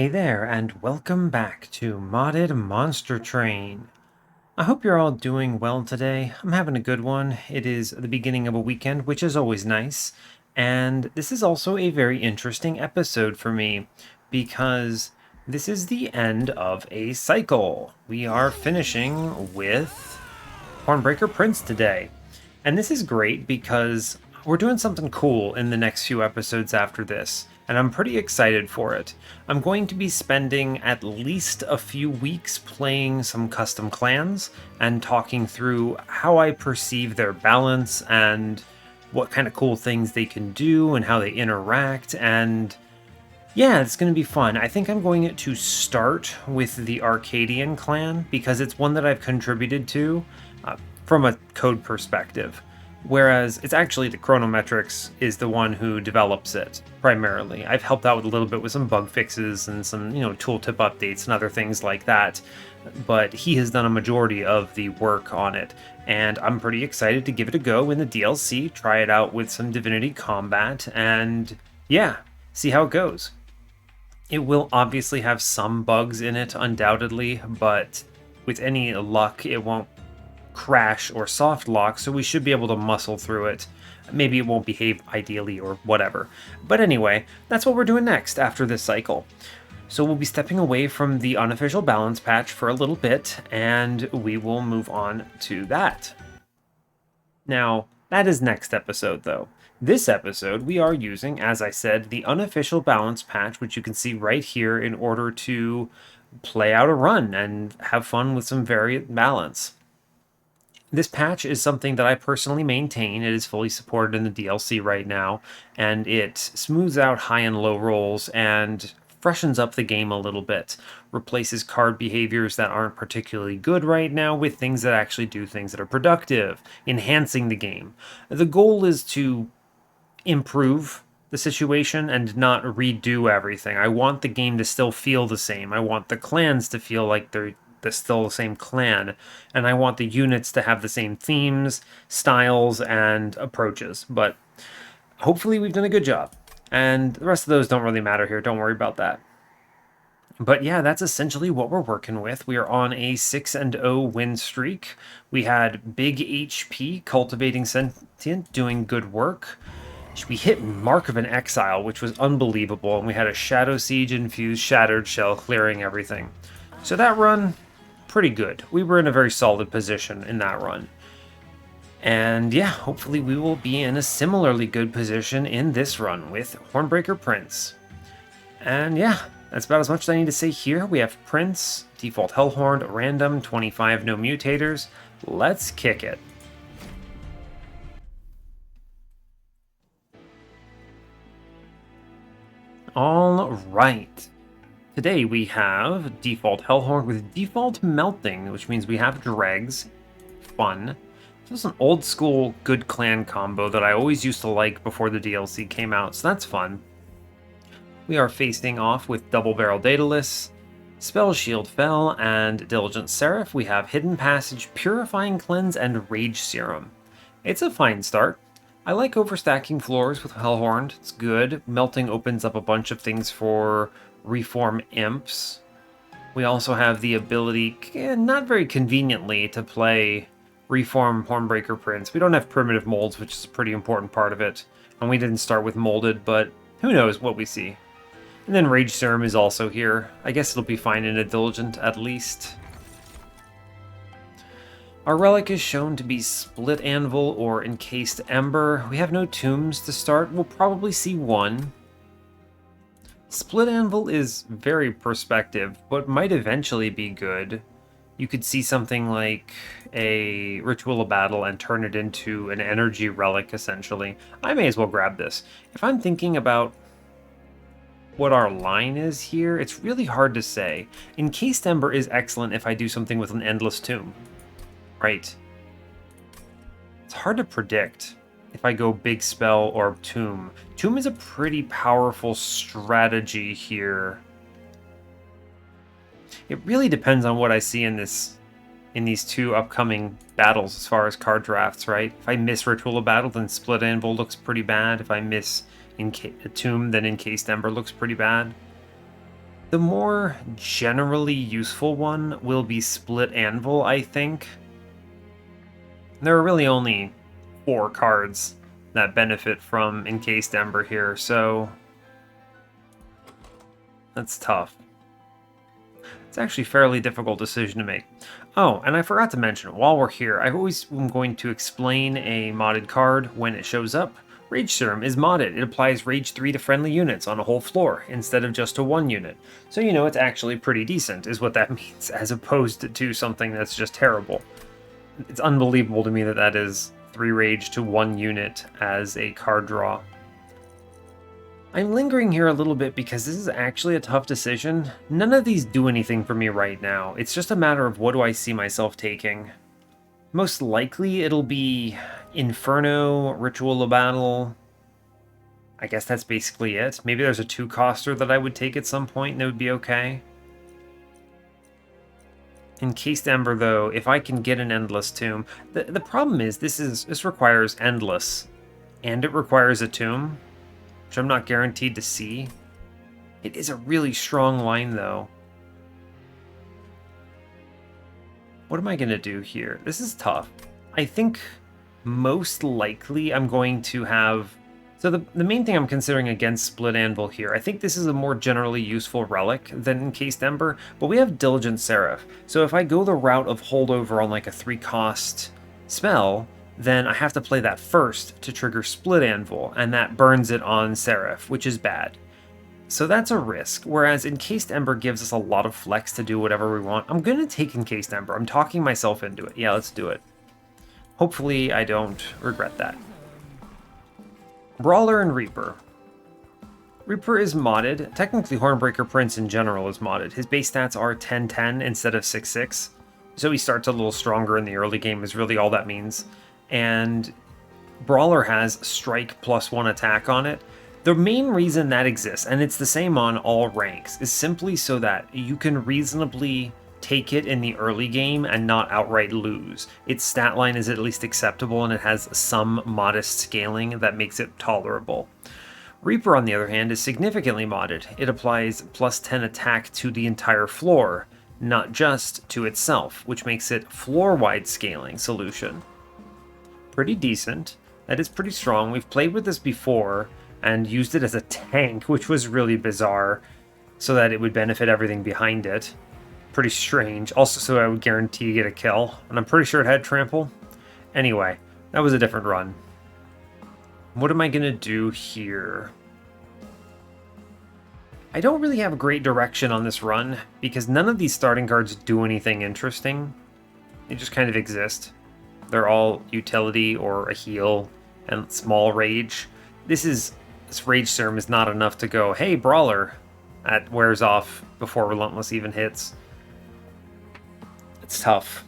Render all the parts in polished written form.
Hey there, and welcome back to Modded Monster Train. I hope you're all doing well today. I'm having a good one. It is the beginning of a weekend, which is always nice. And this is also a very interesting episode for me because this is the end of a cycle. We are finishing with Hornbreaker Prince today. And this is great because we're doing something cool in the next few episodes after this, and I'm pretty excited for it. I'm going to be spending at least a few weeks playing some custom clans and talking through how I perceive their balance and what kind of cool things they can do and how they interact. And yeah, it's going to be fun. I think I'm going to start with the Arcadian clan because it's one that I've contributed to from a code perspective. Whereas it's actually the Chronometrics is the one who develops it primarily. I've helped out a little bit with some bug fixes and some, tooltip updates and other things like that. But he has done a majority of the work on it. And I'm pretty excited to give it a go in the DLC, try it out with some Divinity combat, and yeah, see how it goes. It will obviously have some bugs in it, undoubtedly, but with any luck, it won't crash or soft lock, so we should be able to muscle through it. Maybe it won't behave ideally or whatever. But anyway, that's what we're doing next after this cycle. So we'll be stepping away from the Unofficial Balance Patch for a little bit, and we will move on to that. Now, that is next episode, though. This episode, we are using, as I said, the Unofficial Balance Patch, which you can see right here in order to play out a run and have fun with some variant balance. This patch is something that I personally maintain. It is fully supported in the DLC right now, and it smooths out high and low rolls and freshens up the game a little bit. Replaces card behaviors that aren't particularly good right now with things that actually do things that are productive, enhancing the game. The goal is to improve the situation and not redo everything. I want the game to still feel the same. I want the clans to feel like they're still the same clan, and I want the units to have the same themes, styles, and approaches. But hopefully we've done a good job. And the rest of those don't really matter here. Don't worry about that. But yeah, that's essentially what we're working with. We are on a 6-0 win streak. We had big HP, Cultivating Sentient, doing good work. We hit Mark of an Exile, which was unbelievable, and we had a Shadow Siege infused Shattered Shell clearing everything. So that run, pretty good. We were in a very solid position in that run. And yeah, hopefully we will be in a similarly good position in this run with Hornbreaker Prince. And yeah, that's about as much as I need to say here. We have Prince, default Hellhorned, random, 25, no mutators. Let's kick it. All right. Today we have default Hellhorn with default Melting, which means we have Dregs. Fun. This is an old school good clan combo that I always used to like before the DLC came out, so that's fun. We are facing off with Double Barrel Daedalus, Spell Shield Fell, and Diligent Seraph. We have Hidden Passage, Purifying Cleanse, and Rage Serum. It's a fine start. I like overstacking floors with Hellhorned. It's good. Melting opens up a bunch of things for Reform Imps. We also have the ability, not very conveniently, to play Reform Hornbreaker Prince. We don't have primitive molds, which is a pretty important part of it. And we didn't start with molded, but who knows what we see. And then Rage Serum is also here. I guess it'll be fine in a Diligent at least. Our relic is shown to be Split Anvil or Encased Ember. We have no tombs to start. We'll probably see one. Split Anvil is very perspective, but might eventually be good. You could see something like a Ritual of Battle and turn it into an energy relic, essentially. I may as well grab this. If I'm thinking about what our line is here, it's really hard to say. Encased Ember is excellent if I do something with an Endless Tomb. Right. It's hard to predict if I go Big Spell or Tomb. Tomb is a pretty powerful strategy here. It really depends on what I see in these two upcoming battles as far as card drafts, right? If I miss Ritual of Battle, then Split Anvil looks pretty bad. If I miss Tomb, then Encased Ember looks pretty bad. The more generally useful one will be Split Anvil, I think. There are really only 4 cards that benefit from Encased Ember here, so that's tough. It's actually a fairly difficult decision to make. Oh, and I forgot to mention, while we're here, I always am going to explain a modded card when it shows up. Rage Serum is modded. It applies Rage 3 to friendly units on a whole floor, instead of just to one unit. So you know it's actually pretty decent, is what that means, as opposed to something that's just terrible. It's unbelievable to me that that is 3 Rage to 1 unit as a card draw. I'm lingering here a little bit because this is actually a tough decision. None of these do anything for me right now. It's just a matter of what do I see myself taking. Most likely it'll be Inferno, Ritual of Battle. I guess that's basically it. Maybe there's a 2-coster that I would take at some point and it would be okay. Encased Ember, though, if I can get an Endless Tomb... The problem is this requires Endless, and it requires a Tomb, which I'm not guaranteed to see. It is a really strong line, though. What am I going to do here? This is tough. I think most likely I'm going to have... So the main thing I'm considering against Split Anvil here, I think this is a more generally useful relic than Encased Ember, but we have Diligent Seraph. So if I go the route of Holdover on like a 3-cost spell, then I have to play that first to trigger Split Anvil, and that burns it on Seraph, which is bad. So that's a risk, whereas Encased Ember gives us a lot of flex to do whatever we want. I'm going to take Encased Ember. I'm talking myself into it. Yeah, let's do it. Hopefully I don't regret that. Brawler and Reaper. Reaper is modded. Technically, Hornbreaker Prince in general is modded. His base stats are 10-10 instead of 6-6. So he starts a little stronger in the early game is really all that means. And Brawler has Strike +1 attack on it. The main reason that exists, and it's the same on all ranks, is simply so that you can reasonably take it in the early game and not outright lose. Its stat line is at least acceptable and it has some modest scaling that makes it tolerable. Reaper, on the other hand, is significantly modded. It applies +10 attack to the entire floor, not just to itself, which makes it floor-wide scaling solution. Pretty decent. That is pretty strong. We've played with this before and used it as a tank, which was really bizarre, so that it would benefit everything behind it. Pretty strange. Also, so I would guarantee you get a kill. And I'm pretty sure it had trample. Anyway, that was a different run. What am I going to do here? I don't really have a great direction on this run, because none of these starting cards do anything interesting. They just kind of exist. They're all utility or a heal and small rage. This Rage Serum is not enough to go, hey, Brawler. That wears off before Relentless even hits. It's tough.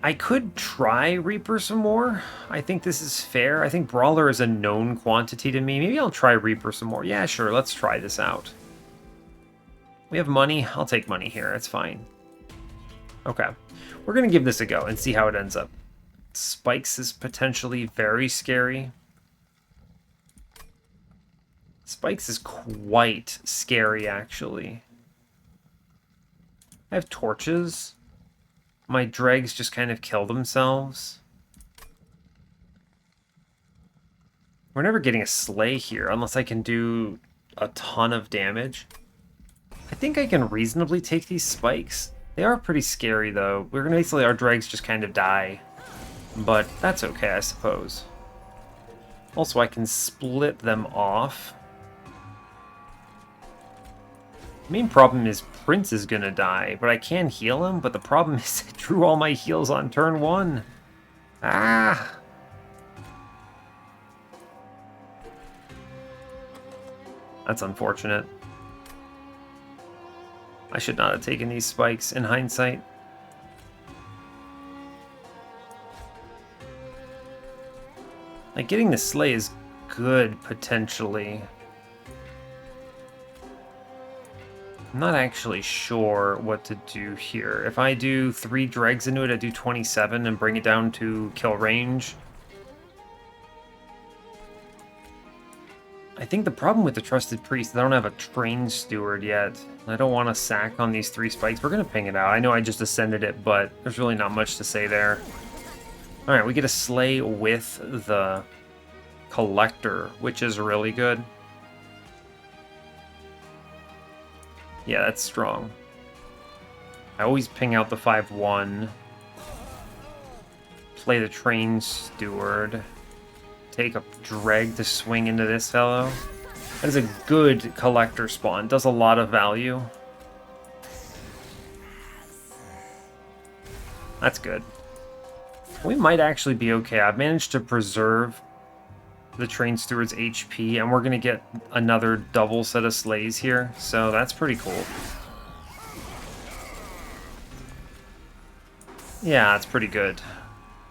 I could try Reaper some more. I think this is fair. I think Brawler is a known quantity to me. Maybe I'll try Reaper some more. Yeah, sure, let's try this out. We have money. I'll take money here. It's fine. Okay. We're going to give this a go and see how it ends up. Spikes is potentially very scary. Spikes is quite scary, actually. I have torches. My dregs just kind of kill themselves. We're never getting a slay here unless I can do a ton of damage. I think I can reasonably take these spikes. They are pretty scary, though. We're gonna basically, our dregs just kind of die. But that's okay, I suppose. Also, I can split them off. The main problem is Prince is gonna die, but I can heal him, but the problem is I drew all my heals on turn 1. Ah! That's unfortunate. I should not have taken these spikes in hindsight. Like, getting the Slay is good, potentially. I'm not actually sure what to do here. If I do 3 dregs into it, I do 27 and bring it down to kill range. I I think the problem with the Trusted Priest is I don't have a Train Steward yet. I don't want to sack on these 3 spikes. We're going to ping it out. I know I just ascended it, but there's really not much to say there. Alright, we get a Slay with the Collector, which is really good. Yeah, that's strong. I always ping out the 5-1. Play the Train Steward. Take a Dreg to swing into this fellow. That is a good Collector spawn. Does a lot of value. That's good. We might actually be okay. I've managed to preserve the Train Steward's HP, and we're going to get another double set of slays here, so that's pretty cool. Yeah, that's pretty good.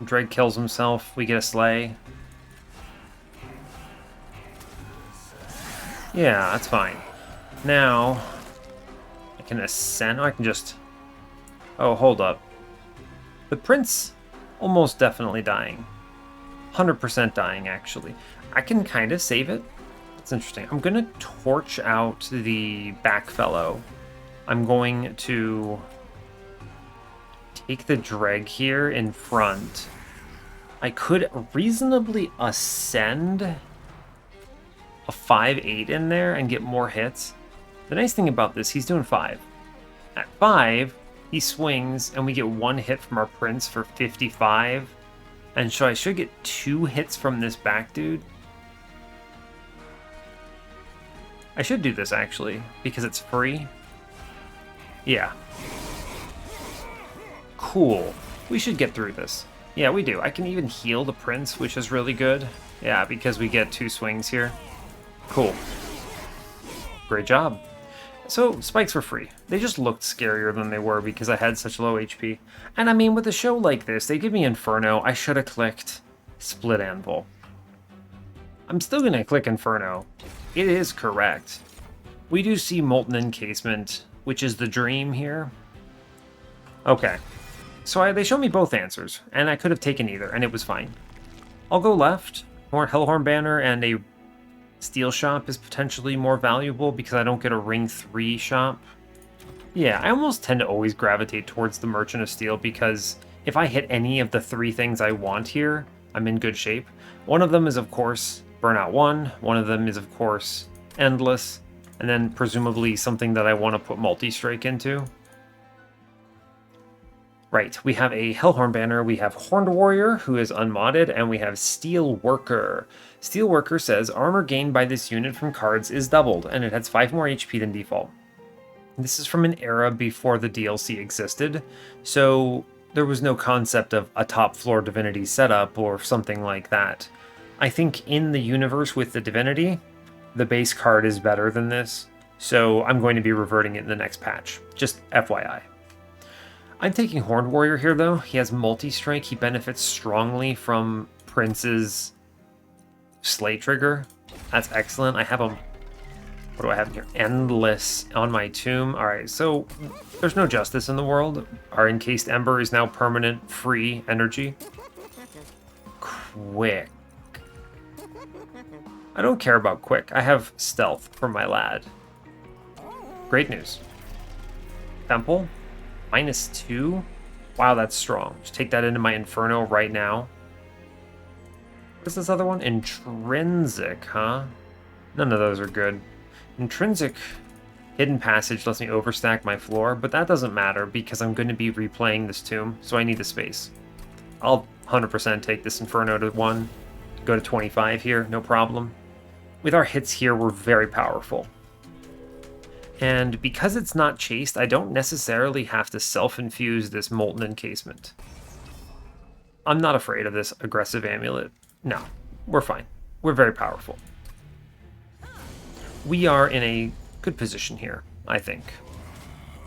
Dreg kills himself, we get a slay. Yeah, that's fine. Now, I can ascend. I can just... Oh, hold up. The Prince, almost definitely dying. 100% dying, actually. I can kind of save it. That's interesting. I'm going to torch out the back fellow. I'm going to take the Dreg here in front. I could reasonably ascend a 5-8 in there and get more hits. The nice thing about this, he's doing 5. At 5, he swings and we get 1 hit from our Prince for 55. And so I should get 2 hits from this back dude. I should do this actually, because it's free. Yeah. Cool. We should get through this. Yeah, we do. I can even heal the Prince, which is really good. Yeah, because we get 2 swings here. Cool. Great job. So, spikes were free. They just looked scarier than they were because I had such low HP. And I mean, with a show like this, they give me Inferno. I should have clicked Split Anvil. I'm still going to click Inferno. It is correct. We do see Molten Encasement, which is the dream here. Okay. So they show me both answers, and I could have taken either, and it was fine. I'll go left. More Hellhorned Banner and a Steel Shop is potentially more valuable because I don't get a Ring 3 shop. Yeah, I almost tend to always gravitate towards the Merchant of Steel because if I hit any of the 3 things I want here, I'm in good shape. One of them is, of course, Burnout 1. One of them is, of course, Endless. And then presumably something that I want to put Multi-Strike into. Right, we have a Hellhorn Banner, we have Horned Warrior, who is unmodded, and we have Steel Worker. Steel Worker says, armor gained by this unit from cards is doubled, and it has 5 more HP than default. This is from an era before the DLC existed, so there was no concept of a top floor Divinity setup or something like that. I think in the universe with the Divinity, the base card is better than this, so I'm going to be reverting it in the next patch. Just FYI. I'm taking Horned Warrior here, though. He has multi-strike. He benefits strongly from Prince's Slay Trigger. That's excellent. I have him... What do I have here? Endless on my tomb. Alright, so there's no justice in the world. Our Encased Ember is now permanent, free energy. Quick. I don't care about quick. I have stealth for my lad. Great news. Temple. -2? Wow, that's strong. Just take that into my Inferno right now. What is this other one? Intrinsic, huh? None of those are good. Intrinsic Hidden Passage lets me overstack my floor, but that doesn't matter because I'm going to be replaying this tomb, so I need the space. I'll 100% take this Inferno to 1, go to 25 here, no problem. With our hits here, we're very powerful. And because it's not chased, I don't necessarily have to self-infuse this Molten Encasement. I'm not afraid of this aggressive amulet. No, we're fine. We're very powerful. We are in a good position here, I think.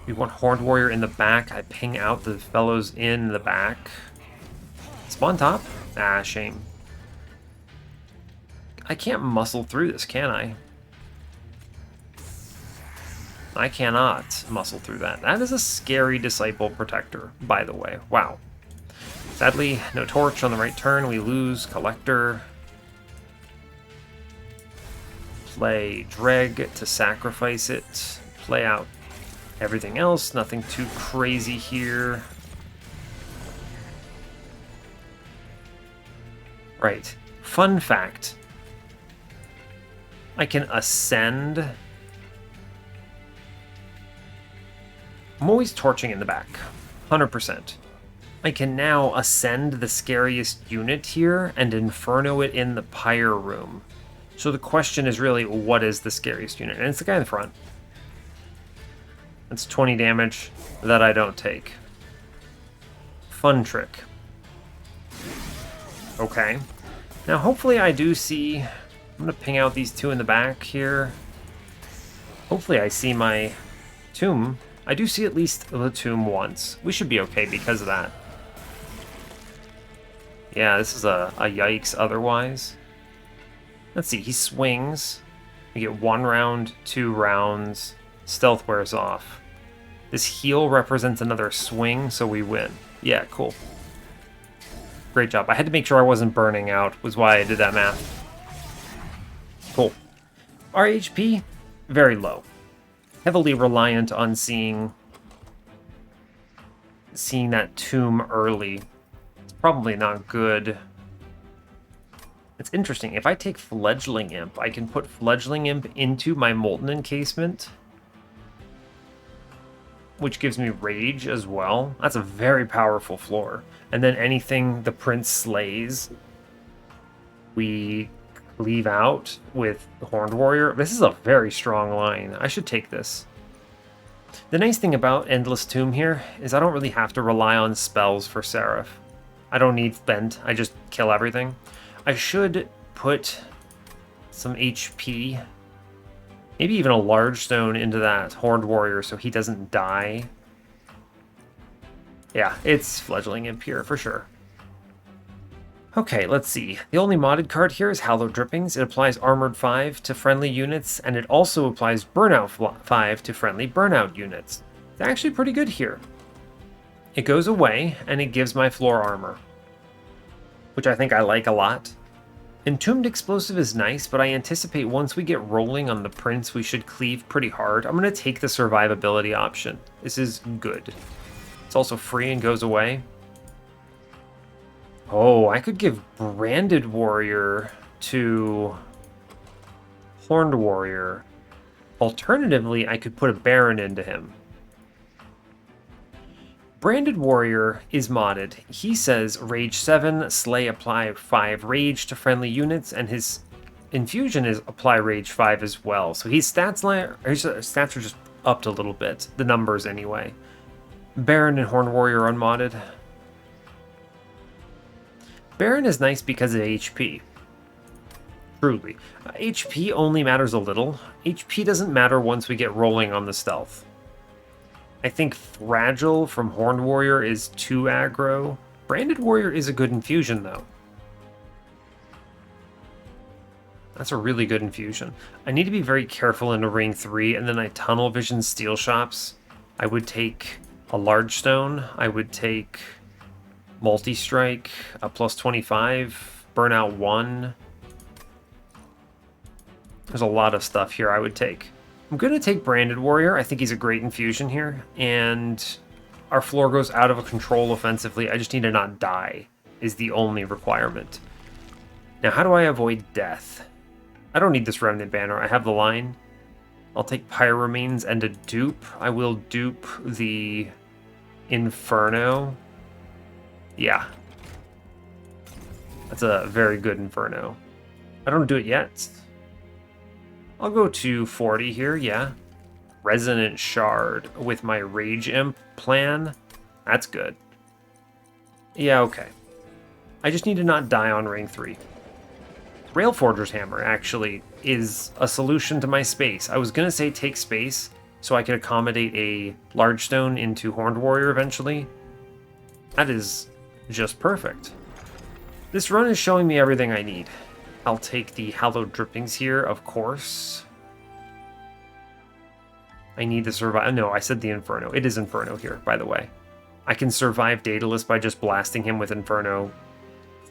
We want Horned Warrior in the back. I ping out the fellows in the back. Spawn top? Ah, shame. I can't muscle through this, can I? I cannot muscle through that. That is a scary Disciple Protector, by the way. Wow. Sadly, no torch on the right turn. We lose Collector. play Dreg to sacrifice it. Play out everything else. Nothing too crazy here. Right. Fun fact. I can ascend. I'm always torching in the back. 100%. I can now ascend the scariest unit here and inferno it in the pyre room. So the question is really, what is the scariest unit? And it's the guy in the front. That's 20 damage that I don't take. Fun trick. Okay. Now hopefully I do see... I'm going to ping out these two in the back here. Hopefully I see my tomb. I do see at least the tomb once. We should be okay because of that. Yeah, this is a yikes otherwise. Let's see, he swings. We get 1 round, 2 rounds. Stealth wears off. This heal represents another swing, so we win. Yeah, cool. Great job. I had to make sure I wasn't burning out, was why I did that math. Cool. Our HP, very low. Heavily reliant on seeing that tomb early. It's probably not good. It's interesting. If I take Fledgling Imp, I can put Fledgling Imp into my Molten Encasement, which gives me Rage as well. That's a very powerful floor. And then anything the Prince slays, we leave out with the Horned Warrior. This is a very strong line. I should take this. The nice thing about Endless Tomb here is I don't really have to rely on spells for Seraph. I don't need Bend. I just kill everything. I should put some HP, maybe even a large stone into that Horned Warrior so he doesn't die. Yeah, it's Fledgling Imp here for sure. Okay, let's see. The only modded card here is Hallowed Drippings. It applies Armored 5 to friendly units, and it also applies Burnout 5 to friendly Burnout units. It's actually pretty good here. It goes away, and it gives my floor armor, which I think I like a lot. Entombed Explosive is nice, but I anticipate once we get rolling on the Prince, we should cleave pretty hard. I'm going to take the survivability option. This is good. It's also free and goes away. Oh, I could give Branded Warrior to Horned Warrior. Alternatively, I could put a Baron into him. Branded Warrior is modded. He says Rage 7, Slay apply 5 Rage to friendly units, and his Infusion is apply Rage 5 as well. So his stats are just upped a little bit. The numbers anyway. Baron and Horned Warrior unmodded. Baron is nice because of HP. Truly. HP only matters a little. HP doesn't matter once we get rolling on the stealth. I think Fragile from Horned Warrior is too aggro. Branded Warrior is a good infusion, though. That's a really good infusion. I need to be very careful into Ring 3, and then I Tunnel Vision Steel Shops. I would take a Large Stone. I would take Multi-Strike, a plus 25, Burnout 1. There's a lot of stuff here I would take. I'm going to take Branded Warrior. I think he's a great infusion here. And our floor goes out of control offensively. I just need to not die is the only requirement. Now, how do I avoid death? I don't need this Remnant Banner. I have the line. I'll take Pyre Remains and a dupe. I will dupe the Inferno. Yeah. That's a very good Inferno. I don't do it yet. I'll go to 40 here, yeah. Resonant Shard with my Rage Imp plan. That's good. Yeah, okay. I just need to not die on Ring 3. Railforger's Hammer, actually, is a solution to my space. I was going to say take space so I could accommodate a Large Stone into Horned Warrior eventually. That is just perfect. This run is showing me everything I need. I'll take the Hallowed Drippings here, of course. I need to survive. No, I said the Inferno. It is Inferno here, by the way. I can survive Daedalus by just blasting him with Inferno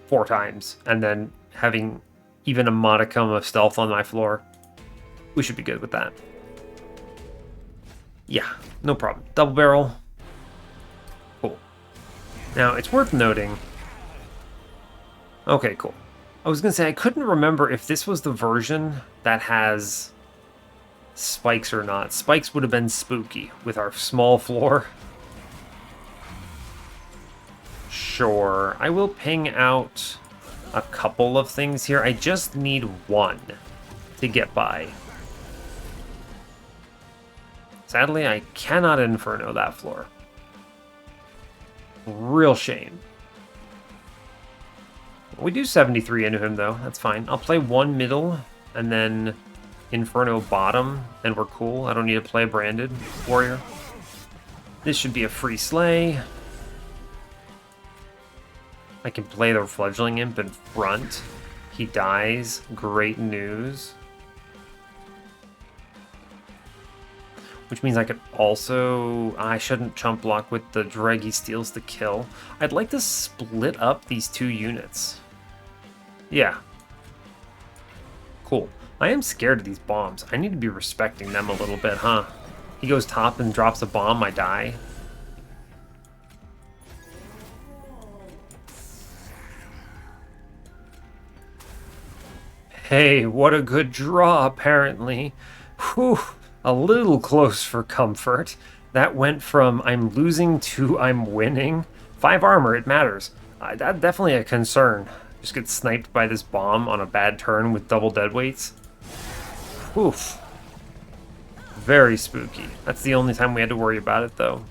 4 times, and then having even a modicum of stealth on my floor. We should be good with that. Yeah, no problem. Double barrel. Cool. Now, it's worth noting... Okay, cool. I was going to say, I couldn't remember if this was the version that has spikes or not. Spikes would have been spooky with our small floor. Sure. I will ping out a couple of things here. I just need one to get by. Sadly, I cannot Inferno that floor. Real shame. We do 73 into him, though. That's fine. I'll play one middle, and then Inferno bottom, and we're cool. I don't need to play a Branded Warrior. This should be a free slay. I can play the Fledgling Imp in front. He dies. Great news. Which means I could also... I shouldn't chump block with the Dreg. He steals the kill. I'd like to split up these two units. Yeah. Cool. I am scared of these bombs. I need to be respecting them a little bit, huh? He goes top and drops a bomb, I die. Hey, what a good draw, apparently. Whew. A little close for comfort. That went from I'm losing to I'm winning. 5 armor, it matters. That's definitely a concern. Just get sniped by this bomb on a bad turn with double deadweights. Oof. Very spooky. That's the only time we had to worry about it, though.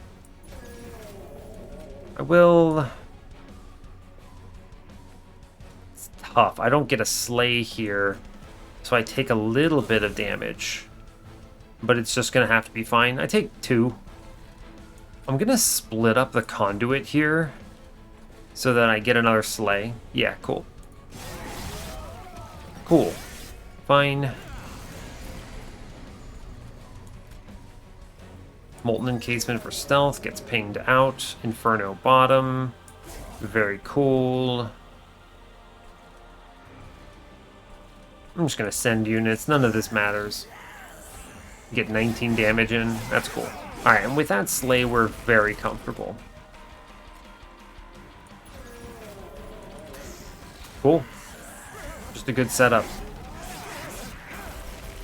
I will... It's tough. I don't get a slay here, so I take a little bit of damage. But it's just going to have to be fine. I take 2. I'm going to split up the conduit here so that I get another slay. Yeah, cool. Cool. Fine. Molten Encasement for stealth gets pinged out. Inferno bottom. Very cool. I'm just going to send units. None of this matters. Get 19 damage in. That's cool. Alright, and with that slay, we're very comfortable. Cool. Just a good setup.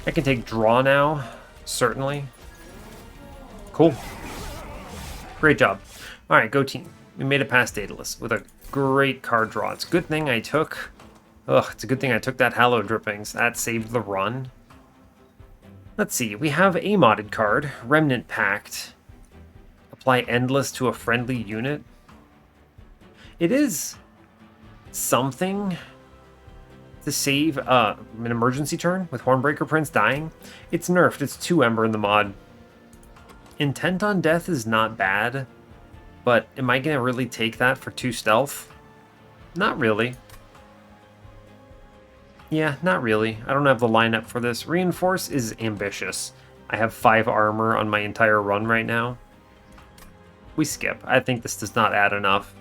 I can take draw now, certainly. Cool. Great job. Alright, go team. We made it past Daedalus with a great card draw. It's a good thing I took... Ugh, it's a good thing I took that Hallow Drippings. That saved the run. Let's see, we have a modded card, Remnant Pact. Apply Endless to a friendly unit. It is something to save an emergency turn with Hornbreaker Prince dying. It's nerfed, it's 2 Ember in the mod. Intent on Death is not bad, but am I going to really take that for 2 stealth? Not really. Yeah, not really. I don't have the lineup for this. Reinforce is ambitious. I have 5 armor on my entire run right now. We skip. I think this does not add enough.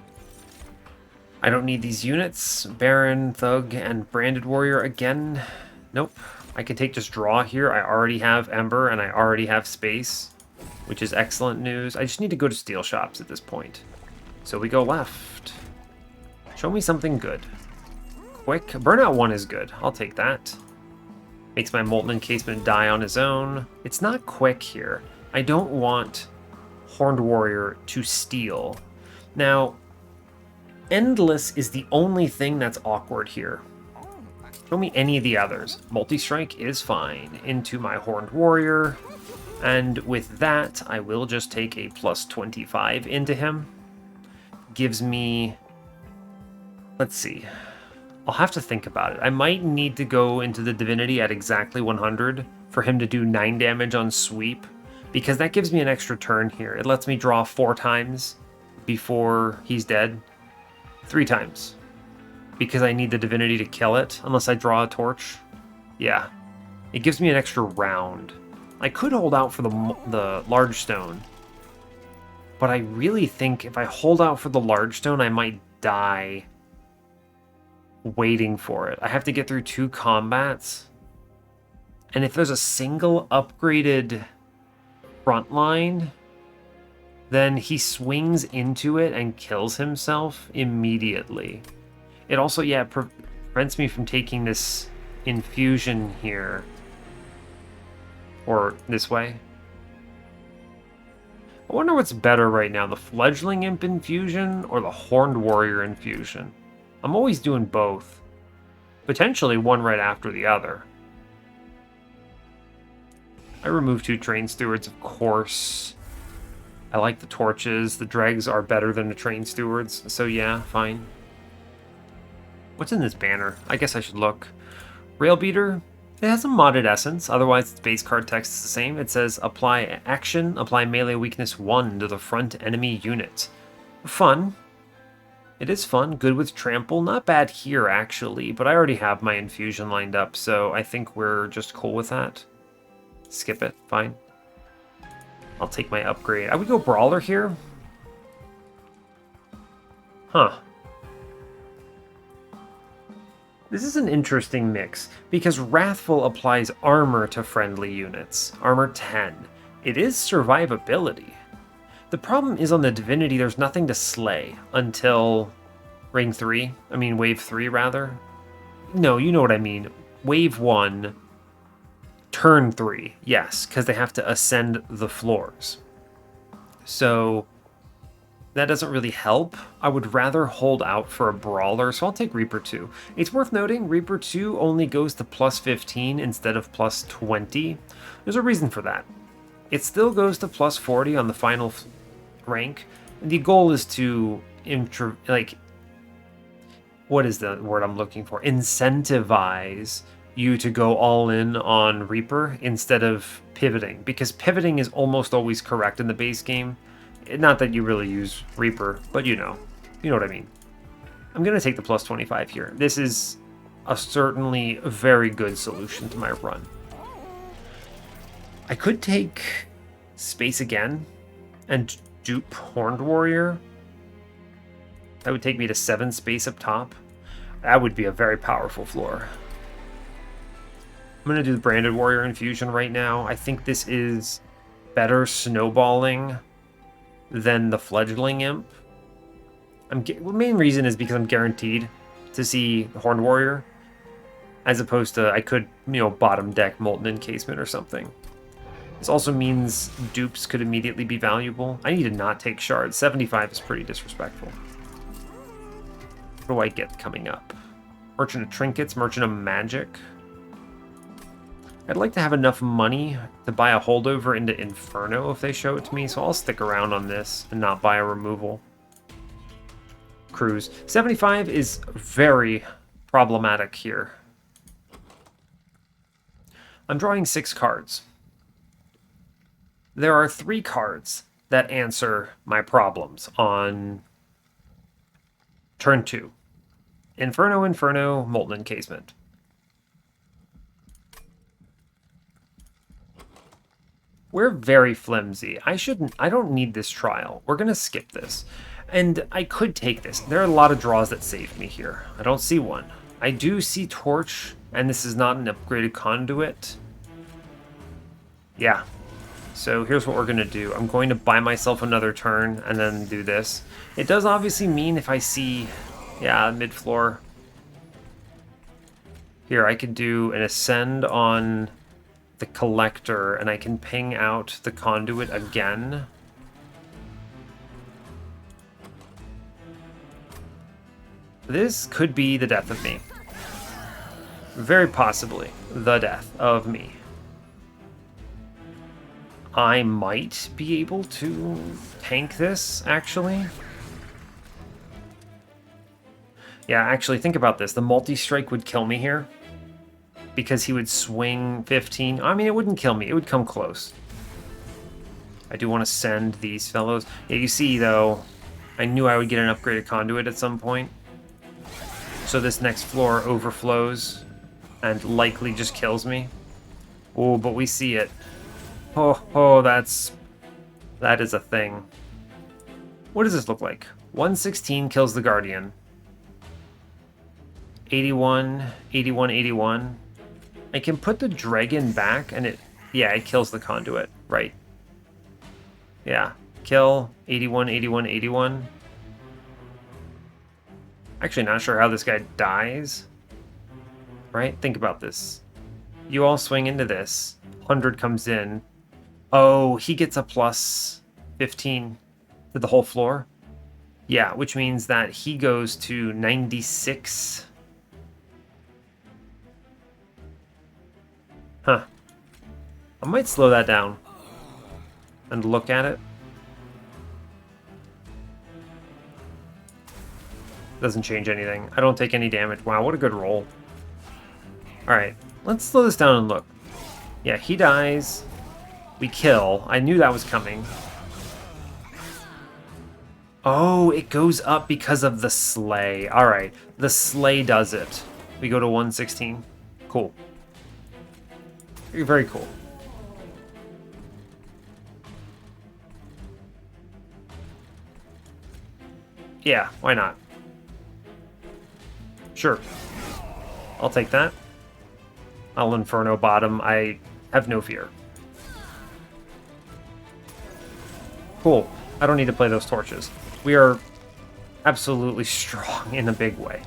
I don't need these units. Baron, Thug, and Branded Warrior again. Nope. I can take just draw here. I already have Ember, and I already have space, which is excellent news. I just need to go to Steel Shops at this point. So we go left. Show me something good. Quick. Burnout 1 is good. I'll take that. Makes my Molten Encasement die on his own. It's not quick here. I don't want Horned Warrior to steal. Now, Endless is the only thing that's awkward here. Show me any of the others. Multi-strike is fine. Into my Horned Warrior. And with that, I will just take a plus 25 into him. Gives me... Let's see. I'll have to think about it. I might need to go into the Divinity at exactly 100 for him to do 9 damage on sweep, because that gives me an extra turn here. It lets me draw 4 times before he's dead. 3 times. Because I need the Divinity to kill it, unless I draw a torch. Yeah. It gives me an extra round. I could hold out for the large stone, but I really think if I hold out for the large stone, I might die waiting for it. I have to get through 2 combats, And if there's a single upgraded front line, then he swings into it and kills himself immediately. It also, yeah, prevents me from taking this infusion here. Or this way. I wonder what's better right now, the Fledgling Imp infusion or the Horned Warrior infusion? I'm always doing both. Potentially one right after the other. I remove 2 Train Stewards, of course. I like the torches. The dregs are better than the Train Stewards, so yeah, fine. What's in this banner? I guess I should look. Railbeater. It has a modded essence, otherwise its base card text is the same. It says, apply action, apply melee weakness 1 to the front enemy unit. Fun. It is fun, good with trample. Not bad here, actually, but I already have my infusion lined up, so I think we're just cool with that. Skip it, fine. I'll take my upgrade. I would go Brawler here. Huh. This is an interesting mix, because Wrathful applies armor to friendly units, armor 10. It is survivability. The problem is on the Divinity there's nothing to slay until wave 3, rather. No, you know what I mean. Wave 1, turn 3, yes, because they have to ascend the floors. So that doesn't really help. I would rather hold out for a Brawler, so I'll take Reaper 2. It's worth noting, Reaper 2 only goes to plus 15 instead of plus 20. There's a reason for that. It still goes to plus 40 on the final rank. The goal is to, what is the word I'm looking for? Incentivize you to go all in on Reaper instead of pivoting, because pivoting is almost always correct in the base game. Not that you really use Reaper, but you know what I mean. I'm going to take the plus 25 here. This is a certainly very good solution to my run. I could take space again and dupe Horned Warrior. That would take me to 7 space up top. That would be a very powerful floor. I'm going to do the Branded Warrior infusion right now. I think this is better snowballing than the Fledgling Imp. The main reason is because I'm guaranteed to see Horned Warrior, as opposed to I could, bottom deck Molten Encasement or something. This also means dupes could immediately be valuable. I need to not take shards. 75 is pretty disrespectful. What do I get coming up? Merchant of Trinkets, Merchant of Magic. I'd like to have enough money to buy a holdover into Inferno if they show it to me, so I'll stick around on this and not buy a removal. Cruise. 75 is very problematic here. I'm drawing 6 cards. There are 3 cards that answer my problems on turn 2. Inferno, Inferno, Molten Encasement. We're very flimsy. I don't need this trial. We're gonna skip this. And I could take this. There are a lot of draws that save me here. I don't see one. I do see Torch, and this is not an upgraded conduit. Yeah. So here's what we're gonna do. I'm going to buy myself another turn and then do this. It does obviously mean if I see, mid-floor. Here, I could do an Ascend on the Collector, and I can ping out the Conduit again. This could be the death of me. Very possibly the death of me. I might be able to tank this, actually. Yeah, actually, think about this. The multi-strike would kill me here, because he would swing 15. I mean, it wouldn't kill me. It would come close. I do want to send these fellows. Yeah, you see, though, I knew I would get an upgraded conduit at some point. So this next floor overflows and likely just kills me. Oh, but we see it. Oh, that is a thing. What does this look like? 116 kills the Guardian. 81, 81, 81. I can put the dragon back and yeah, it kills the conduit, right? Yeah, kill, 81, 81, 81. Actually not sure how this guy dies, right? Think about this. You all swing into this, 100 comes in. Oh, he gets a plus 15 to the whole floor. Yeah, which means that he goes to 96. Huh. I might slow that down and look at it. Doesn't change anything. I don't take any damage. Wow, what a good roll. Alright, let's slow this down and look. Yeah, he dies. We kill. I knew that was coming. Oh, it goes up because of the sleigh. Alright, the sleigh does it. We go to 116. Cool. Very cool. Yeah, why not? Sure. I'll take that. I'll Inferno bottom. I have no fear. Cool. I don't need to play those torches. We are absolutely strong in a big way.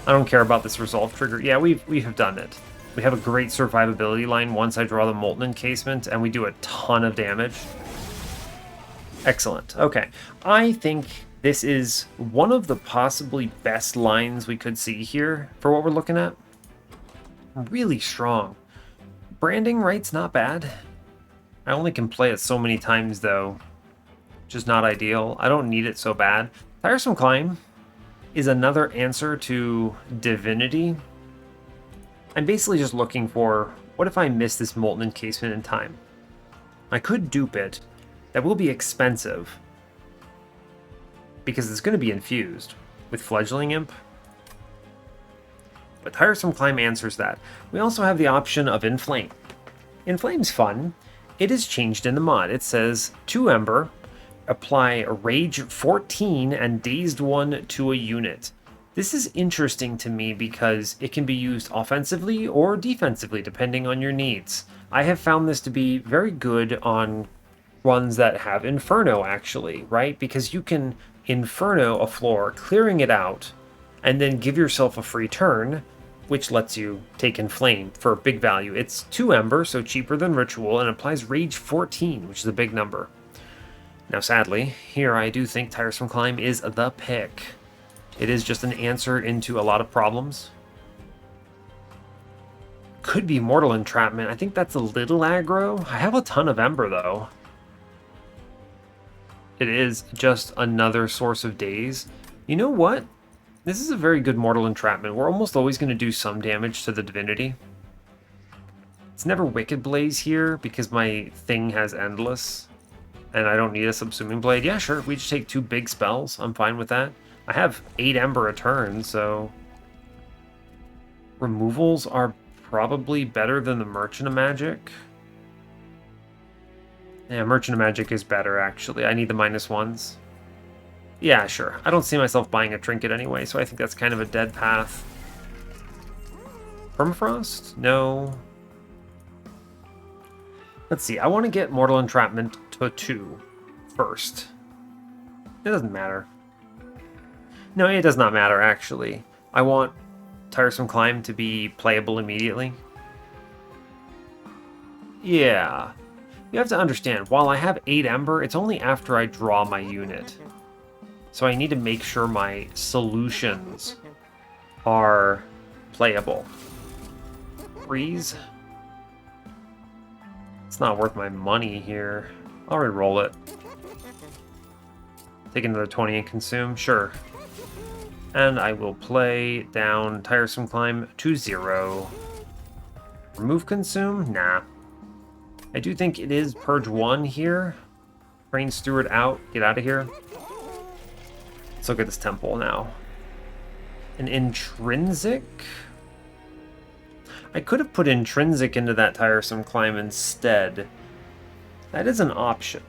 I don't care about this resolve trigger. Yeah, we have done it. We have a great survivability line once I draw the Molten Encasement, and we do a ton of damage. Excellent. Okay. I think this is one of the possibly best lines we could see here for what we're looking at. Really strong. Branding right's not bad. I only can play it so many times, though, which is not ideal. I don't need it so bad. Tiresome Climb is another answer to Divinity. I'm basically just looking for, what if I miss this Molten Encasement in time? I could dupe it. That will be expensive, because it's going to be infused with Fledgling Imp. But Tiresome Climb answers that. We also have the option of Inflame. Inflame's fun. It is changed in the mod. It says 2 Ember, apply Rage 14 and Dazed 1 to a unit. This is interesting to me because it can be used offensively or defensively depending on your needs. I have found this to be very good on ones that have Inferno, actually, right? Because you can Inferno a floor, clearing it out, and then give yourself a free turn, which lets you take Inflame for a big value. It's 2 Ember, so cheaper than Ritual, and applies Rage 14, which is a big number. Now, sadly, here I do think Tiresome Climb is the pick. It is just an answer into a lot of problems. Could be Mortal Entrapment. I think that's a little aggro. I have a ton of Ember, though. It is just another source of daze. You know what? This is a very good Mortal Entrapment. We're almost always going to do some damage to the Divinity. It's never Wicked Blaze here because my thing has Endless. And I don't need a Subsuming Blade. Yeah, sure. We just take 2 big spells. I'm fine with that. I have 8 Ember a turn, so... Removals are probably better than the Merchant of Magic. Yeah, Merchant of Magic is better, actually. I need the -1s. Yeah, sure. I don't see myself buying a trinket anyway, so I think that's kind of a dead path. Permafrost? No. Let's see. I want to get Mortal Entrapment to 2 first. It doesn't matter. No, it does not matter, actually. I want Tiresome Climb to be playable immediately. Yeah. You have to understand, while I have 8 Ember, it's only after I draw my unit. So I need to make sure my solutions are playable. Freeze. It's not worth my money here. I'll re-roll it. Take another 20 and consume? Sure. And I will play down Tiresome Climb to 0. Remove consume? Nah. I do think it is Purge 1 here. Train Steward out. Get out of here. Let's look at this temple now. An Intrinsic? I could have put Intrinsic into that Tiresome Climb instead. That is an option.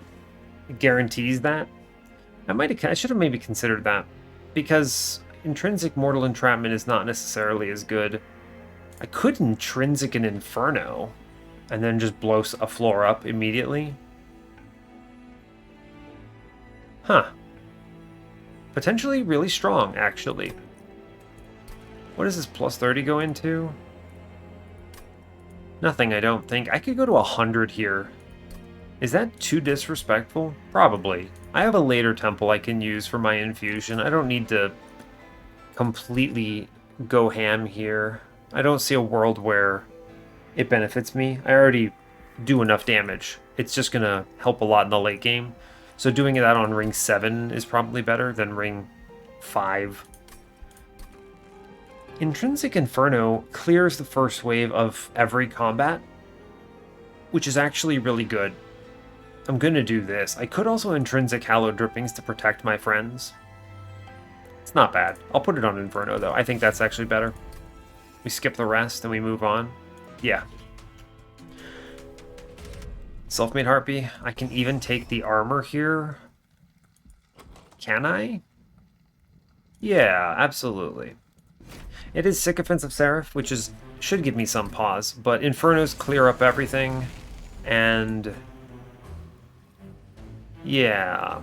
It guarantees that. I should have maybe considered that. Because intrinsic Mortal Entrapment is not necessarily as good. I could intrinsic an Inferno and then just blow a floor up immediately. Huh. Potentially really strong, actually. What does this plus 30 go into? Nothing, I don't think. I could go to 100 here. Is that too disrespectful? Probably. I have a later temple I can use for my infusion. I don't need to completely go ham here. I don't see a world where it benefits me. I already do enough damage. It's just going to help a lot in the late game. So doing that on ring 7 is probably better than ring 5. Intrinsic Inferno clears the first wave of every combat, which is actually really good. I'm going to do this. I could also Intrinsic Hallowed Drippings to protect my friends. It's not bad. I'll put it on Inferno, though. I think that's actually better. We skip the rest and we move on. Yeah. Self-made Harpy. I can even take the armor here. Can I? Yeah, absolutely. It is Sycophants of Seraph, which should give me some pause, but Infernos clear up everything, and yeah,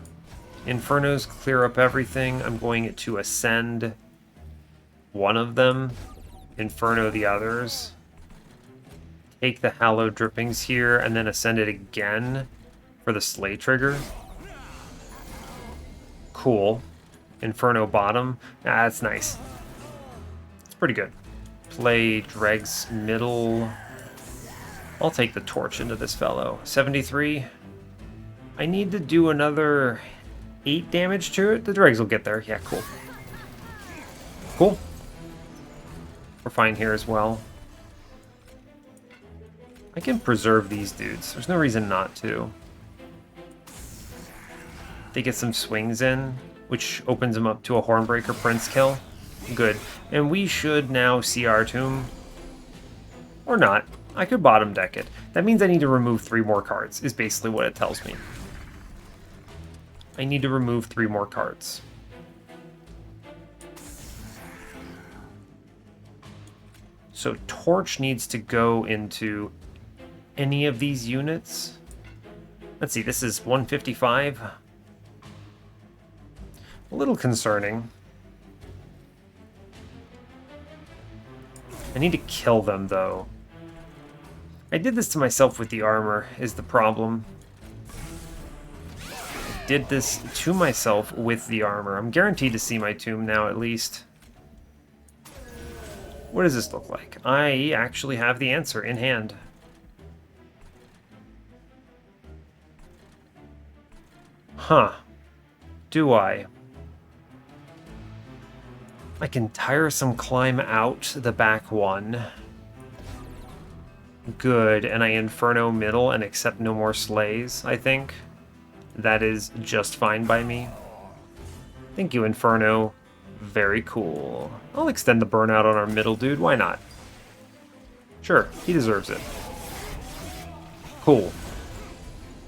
Infernos clear up everything. I'm going to ascend one of them, Inferno the others, take the Hallowed Drippings here, and then ascend it again for the Slay trigger. Cool. Inferno bottom. That's nice. Pretty good. Play Dregs middle. I'll take the torch into this fellow. 73. I need to do another 8 damage to it. The Dregs will get there. Yeah, cool. Cool. We're fine here as well. I can preserve these dudes. There's no reason not to. They get some swings in, which opens them up to a Hornbreaker Prince kill. Good. And we should now see our tomb. Or not. I could bottom deck it. That means I need to remove 3 more cards, is basically what it tells me. I need to remove 3 more cards. So Torch needs to go into any of these units. Let's see, this is 155. A little concerning. I need to kill them, though. I did this to myself with the armor, is the problem. I did this to myself with the armor. I'm guaranteed to see my tomb now, at least. What does this look like? I actually have the answer in hand. Huh. Do I? I can tiresome climb out the back one. Good, and I Inferno middle and accept no more slays, I think. That is just fine by me. Thank you, Inferno. Very cool. I'll extend the burnout on our middle dude, why not? Sure, he deserves it. Cool.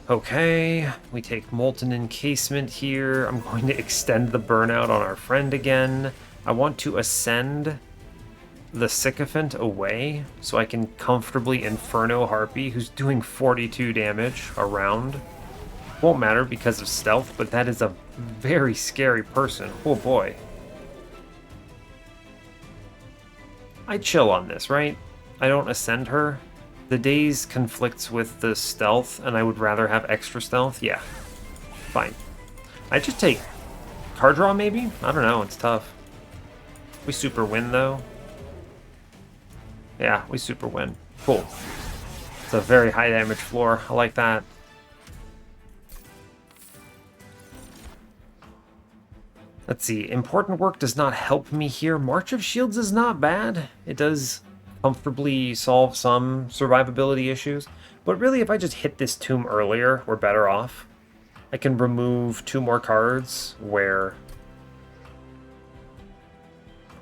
Okay, we take Molten Encasement here. I'm going to extend the burnout on our friend again. I want to ascend the Sycophant away so I can comfortably Inferno Harpy, who's doing 42 damage around. Won't matter because of stealth, but that is a very scary person. Oh boy. I chill on this, right? I don't ascend her. The daze conflicts with the stealth, and I would rather have extra stealth. Yeah, fine. I just take card draw, maybe? I don't know, it's tough. We super win, though. Yeah, we super win. Cool. It's a very high damage floor. I like that. Let's see. Important work does not help me here. March of Shields is not bad. It does comfortably solve some survivability issues. But really, if I just hit this tomb earlier, we're better off. I can remove 2 more cards where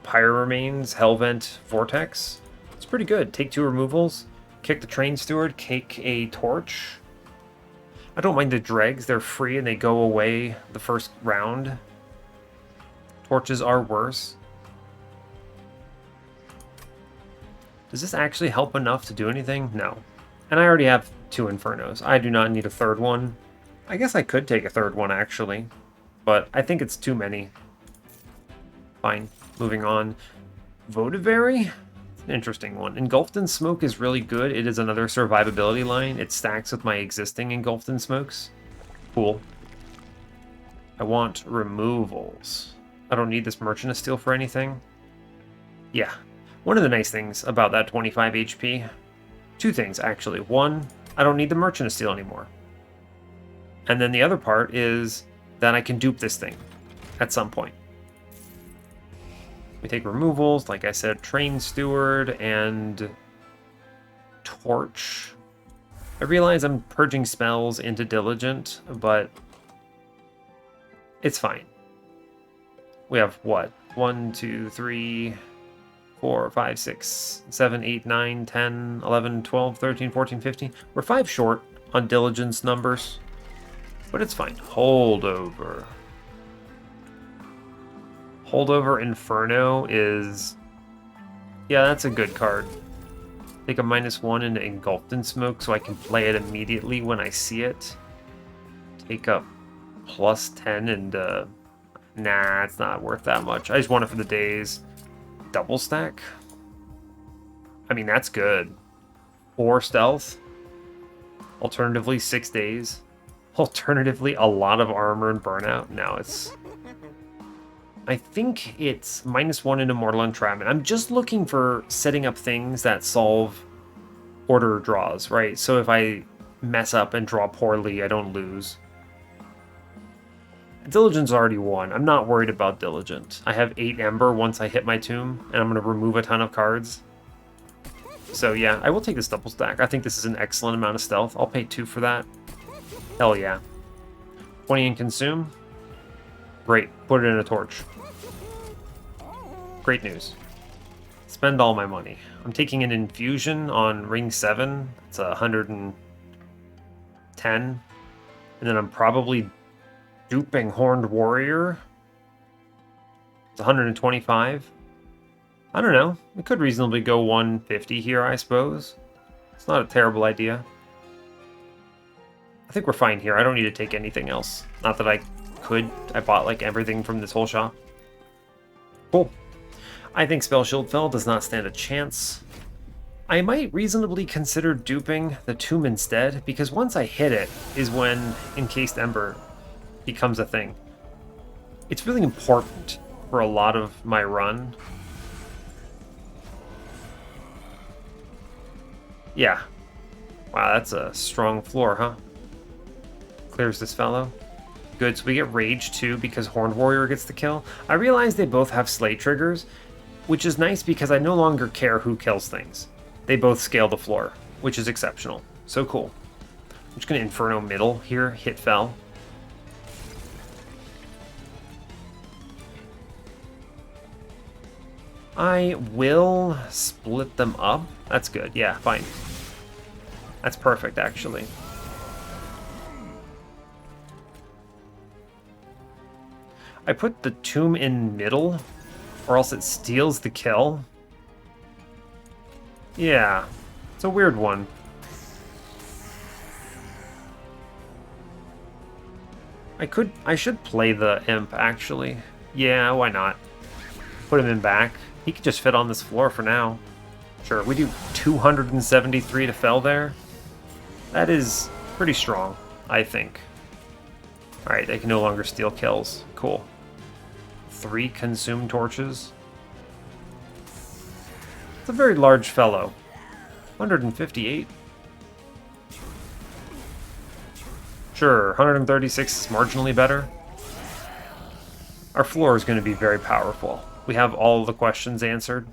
Pyre Remains, Hellvent, Vortex. It's pretty good. Take 2 removals, kick the Train Steward, kick a Torch. I don't mind the Dregs. They're free and they go away the first round. Torches are worse. Does this actually help enough to do anything? No. And I already have 2 Infernos. I do not need a third one. I guess I could take a third one, actually. But I think it's too many. Fine. Moving on. Votivary? An interesting one. Engulfed in Smoke is really good. It is another survivability line. It stacks with my existing Engulfed in Smokes. Cool. I want removals. I don't need this Merchant of Steel for anything. Yeah. One of the nice things about that 25 HP, 2 things actually. One, I don't need the Merchant of Steel anymore. And then the other part is that I can dupe this thing at some point. We take removals, like I said, Train Steward and Torch. I realize I'm purging spells into Diligent, but it's fine. We have what? 1, 2, 3, 4, 5, 6, 7, 8, 9, 10, 11, 12, 13, 14, 15. We're 5 short on Diligence numbers, but it's fine. Holdover. Holdover Inferno is... yeah, that's a good card. Take a -1 into Engulfed in Smoke so I can play it immediately when I see it. Take a +10 and... nah, it's not worth that much. I just want it for the days. Double stack? I mean, that's good. 4 stealth. Alternatively, 6 days. Alternatively, a lot of armor and burnout. Now it's... I think it's -1 into Mortal Entrapment. I'm just looking for setting up things that solve order draws, right? So if I mess up and draw poorly, I don't lose. Diligent's already won. I'm not worried about Diligent. I have 8 Ember once I hit my tomb, and I'm going to remove a ton of cards. So yeah, I will take this double stack. I think this is an excellent amount of stealth. I'll pay 2 for that. Hell yeah. 20 in Consume. Great. Put it in a Torch. Great news. Spend all my money. I'm taking an Infusion on Ring 7. It's 110. And then I'm probably duping Horned Warrior. It's 125. I don't know. We could reasonably go 150 here, I suppose. It's not a terrible idea. I think we're fine here. I don't need to take anything else. Not that I could. I bought like everything from this whole shop. Cool. I think Spell Shield Fell does not stand a chance. I might reasonably consider duping the Tomb instead, because once I hit it is when Encased Ember becomes a thing. It's really important for a lot of my run. Yeah. Wow, that's a strong floor, huh? Clears this fellow. Good, so we get Rage too because Horned Warrior gets the kill. I realize they both have Slay triggers, which is nice because I no longer care who kills things. They both scale the floor, which is exceptional. So cool. I'm just going to Inferno middle here, hit fell. I will split them up. That's good. Yeah, fine. That's perfect, actually. I put the Tomb in middle, or else it steals the kill. Yeah, it's a weird one. I should play the Imp, actually. Yeah, why not? Put him in back. He could just fit on this floor for now. Sure, we do 273 to fell there. That is pretty strong, I think. Alright, they can no longer steal kills. Cool. 3 Consume Torches. It's a very large fellow. 158. Sure, 136 is marginally better. Our floor is going to be very powerful. We have all the questions answered.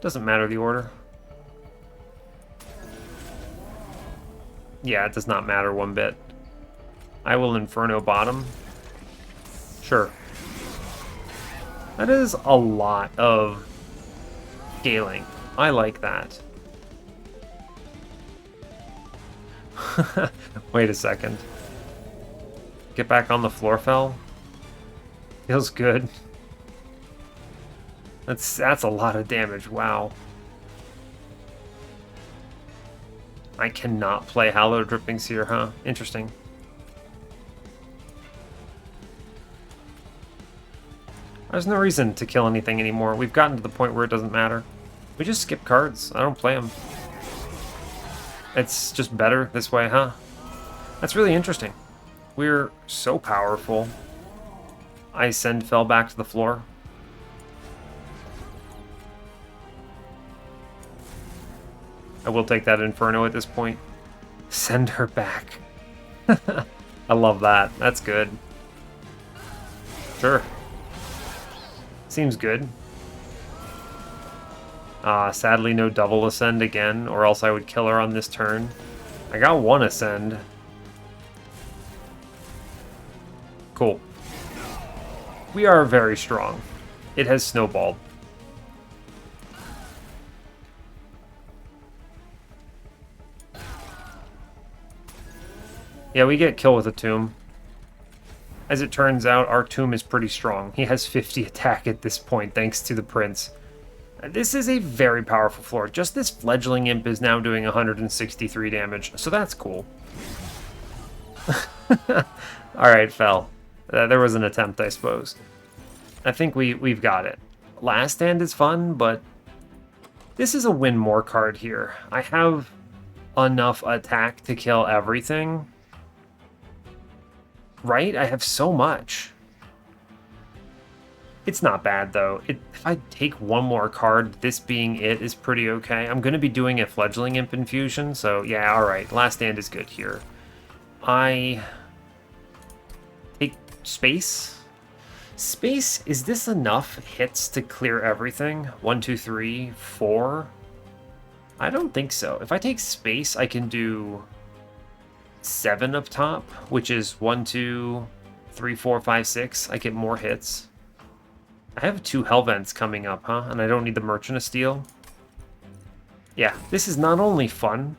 Doesn't matter the order. Yeah, it does not matter one bit. I will Inferno bottom. Sure. That is a lot of scaling. I like that. Wait a second. Get back on the floor, Fel. Feels good. That's a lot of damage. Wow. I cannot play Hallowed Dripping Seer, huh? Interesting. There's no reason to kill anything anymore. We've gotten to the point where it doesn't matter. We just skip cards. I don't play them. It's just better this way, huh? That's really interesting. We're so powerful. I send Fel back to the floor. I will take that Inferno at this point. Send her back. I love that. That's good. Sure. Seems good. Sadly, no double Ascend again, or else I would kill her on this turn. I got one Ascend. Cool. We are very strong. It has snowballed. Yeah, we get kill with a Tomb. As it turns out, our Tomb is pretty strong. He has 50 attack at this point, thanks to the Prince. This is a very powerful floor. Just this Fledgling Imp is now doing 163 damage, so that's cool. Alright, Fel. There was an attempt, I suppose. I think we've got it. Last Stand is fun, but this is a win more card here. I have enough attack to kill everything. Right? I have so much. It's not bad, though. If I take one more card, this being it is pretty okay. I'm going to be doing a Fledgling Imp Infusion, so yeah, alright. Last Stand is good here. I take Space. Space, is this enough hits to clear everything? 1, 2, 3, 4? I don't think so. If I take Space, I can do 7 up top, which is 1, 2, 3, 4, 5, 6. I get more hits. I have 2 Hellvents coming up, huh? And I don't need the Merchant of Steel. Yeah, this is not only fun,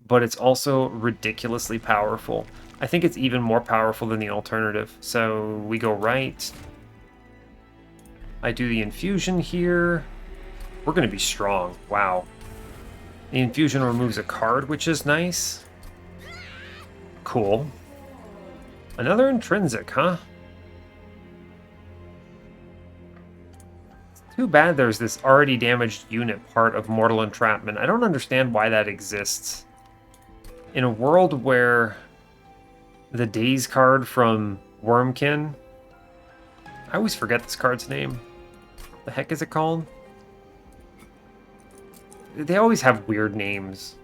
but it's also ridiculously powerful. I think it's even more powerful than the alternative. So we go right. I do the infusion here. We're going to be strong. Wow. The infusion removes a card, which is nice. Cool. Another intrinsic, huh? Too bad there's this already damaged unit part of Mortal Entrapment. I don't understand why that exists. In a world where the Daze card from Wormkin... I always forget this card's name. The heck is it called? They always have weird names.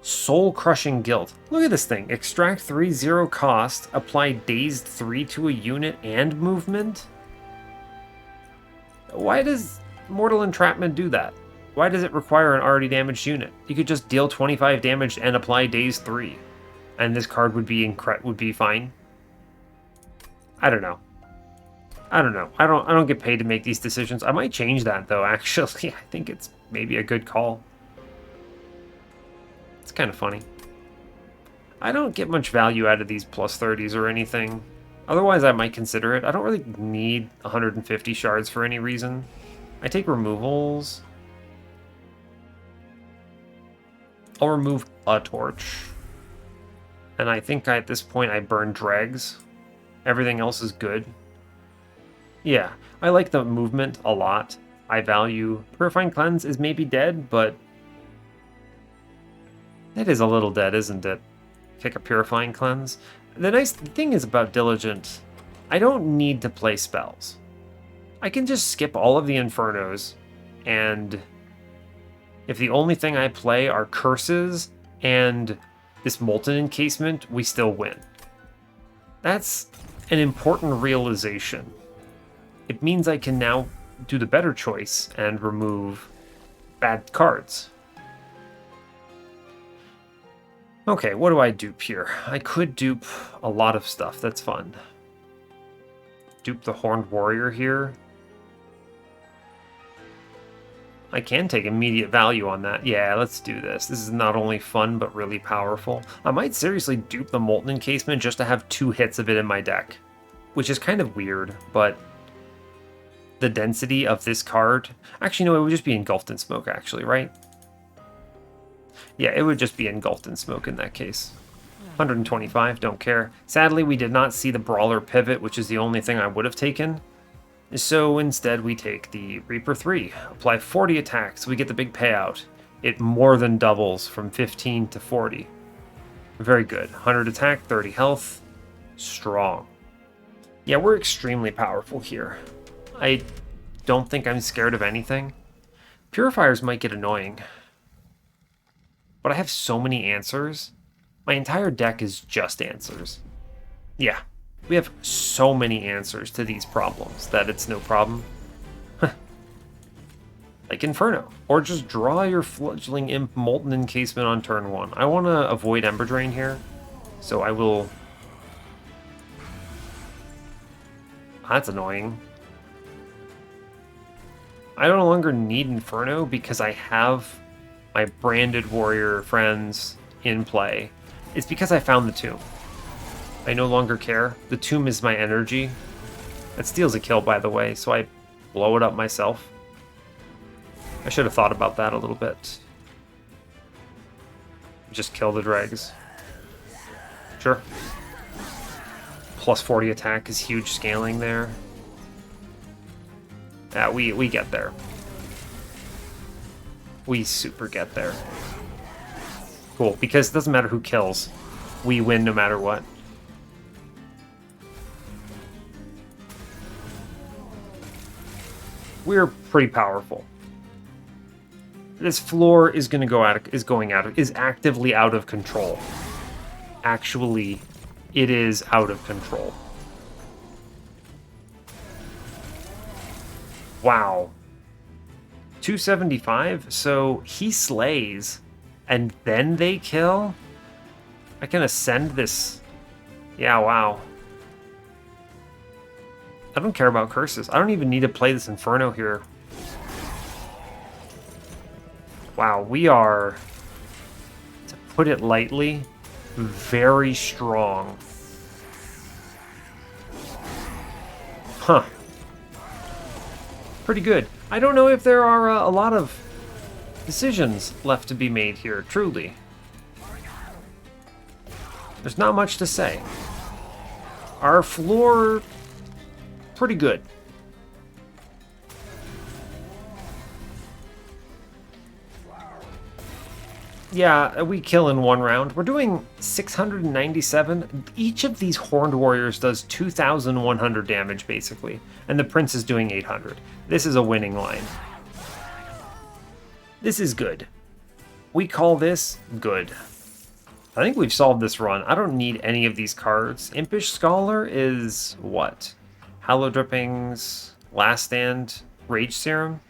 Soul Crushing Guilt. Look at this thing. Extract 3, 0 cost. Apply Dazed 3 to a unit and movement? Why does Mortal Entrapment do that? Why does it require an already damaged unit? You could just deal 25 damage and apply Dazed 3. And this card would be fine. I don't know. I don't get paid to make these decisions. I might change that though, actually. I think it's maybe a good call. It's kind of funny. I don't get much value out of these plus 30s or anything. Otherwise, I might consider it. I don't really need 150 shards for any reason. I take removals. I'll remove a torch. And I think at this point I burn dregs. Everything else is good. Yeah, I like the movement a lot. I value Purifying Cleanse is maybe dead, but it is a little dead, isn't it? Pick a Purifying Cleanse. The nice thing is about Diligent, I don't need to play spells. I can just skip all of the Infernos, and if the only thing I play are curses and this Molten Encasement, we still win. That's an important realization. It means I can now do the better choice and remove bad cards. Okay, what do I dupe here? I could dupe a lot of stuff. That's fun. Dupe the Horned Warrior here. I can take immediate value on that. Yeah, let's do this. This is not only fun, but really powerful. I might seriously dupe the Molten Encasement just to have 2 hits of it in my deck, which is kind of weird, but the density of this card... Actually, no, it would just be engulfed in smoke, actually, right? Yeah, it would just be engulfed in smoke in that case. 125, don't care. Sadly, we did not see the Brawler pivot, which is the only thing I would have taken. So instead, we take the Reaper 3. Apply 40 attacks, we get the big payout. It more than doubles from 15 to 40. Very good. 100 attack, 30 health. Strong. Yeah, we're extremely powerful here. I don't think I'm scared of anything. Purifiers might get annoying. But I have so many answers. My entire deck is just answers. Yeah, we have so many answers to these problems that it's no problem. Like Inferno. Or just draw your Fledgling Imp Molten Encasement on turn 1. I want to avoid Ember Drain here, so I will... That's annoying. I no longer need Inferno because I have my Branded Warrior friends in play. It's because I found the tomb. I no longer care. The tomb is my energy. That steals a kill, by the way, so I blow it up myself. I should have thought about that a little bit. Just kill the dregs. Sure. Plus 40 attack is huge scaling there. Yeah, we get there. We super get there. Cool, because it doesn't matter who kills. We win no matter what. We're pretty powerful. This floor is going to go out of, is actively out of control. Actually, it is out of control. Wow. 275? So he slays, and then they kill? I can ascend this. Yeah, wow. I don't care about curses. I don't even need to play this Inferno here. Wow, we are, to put it lightly, very strong. Huh. Pretty good. I don't know if there are a lot of decisions left to be made here, truly. There's not much to say. Our floor, pretty good. Yeah, we kill in 1 round. We're doing 697. Each of these Horned Warriors does 2,100 damage, basically. And the Prince is doing 800. This is a winning line. This is good. We call this good. I think we've solved this run. I don't need any of these cards. Impish Scholar is what? Hallow Drippings, Last Stand, Rage Serum?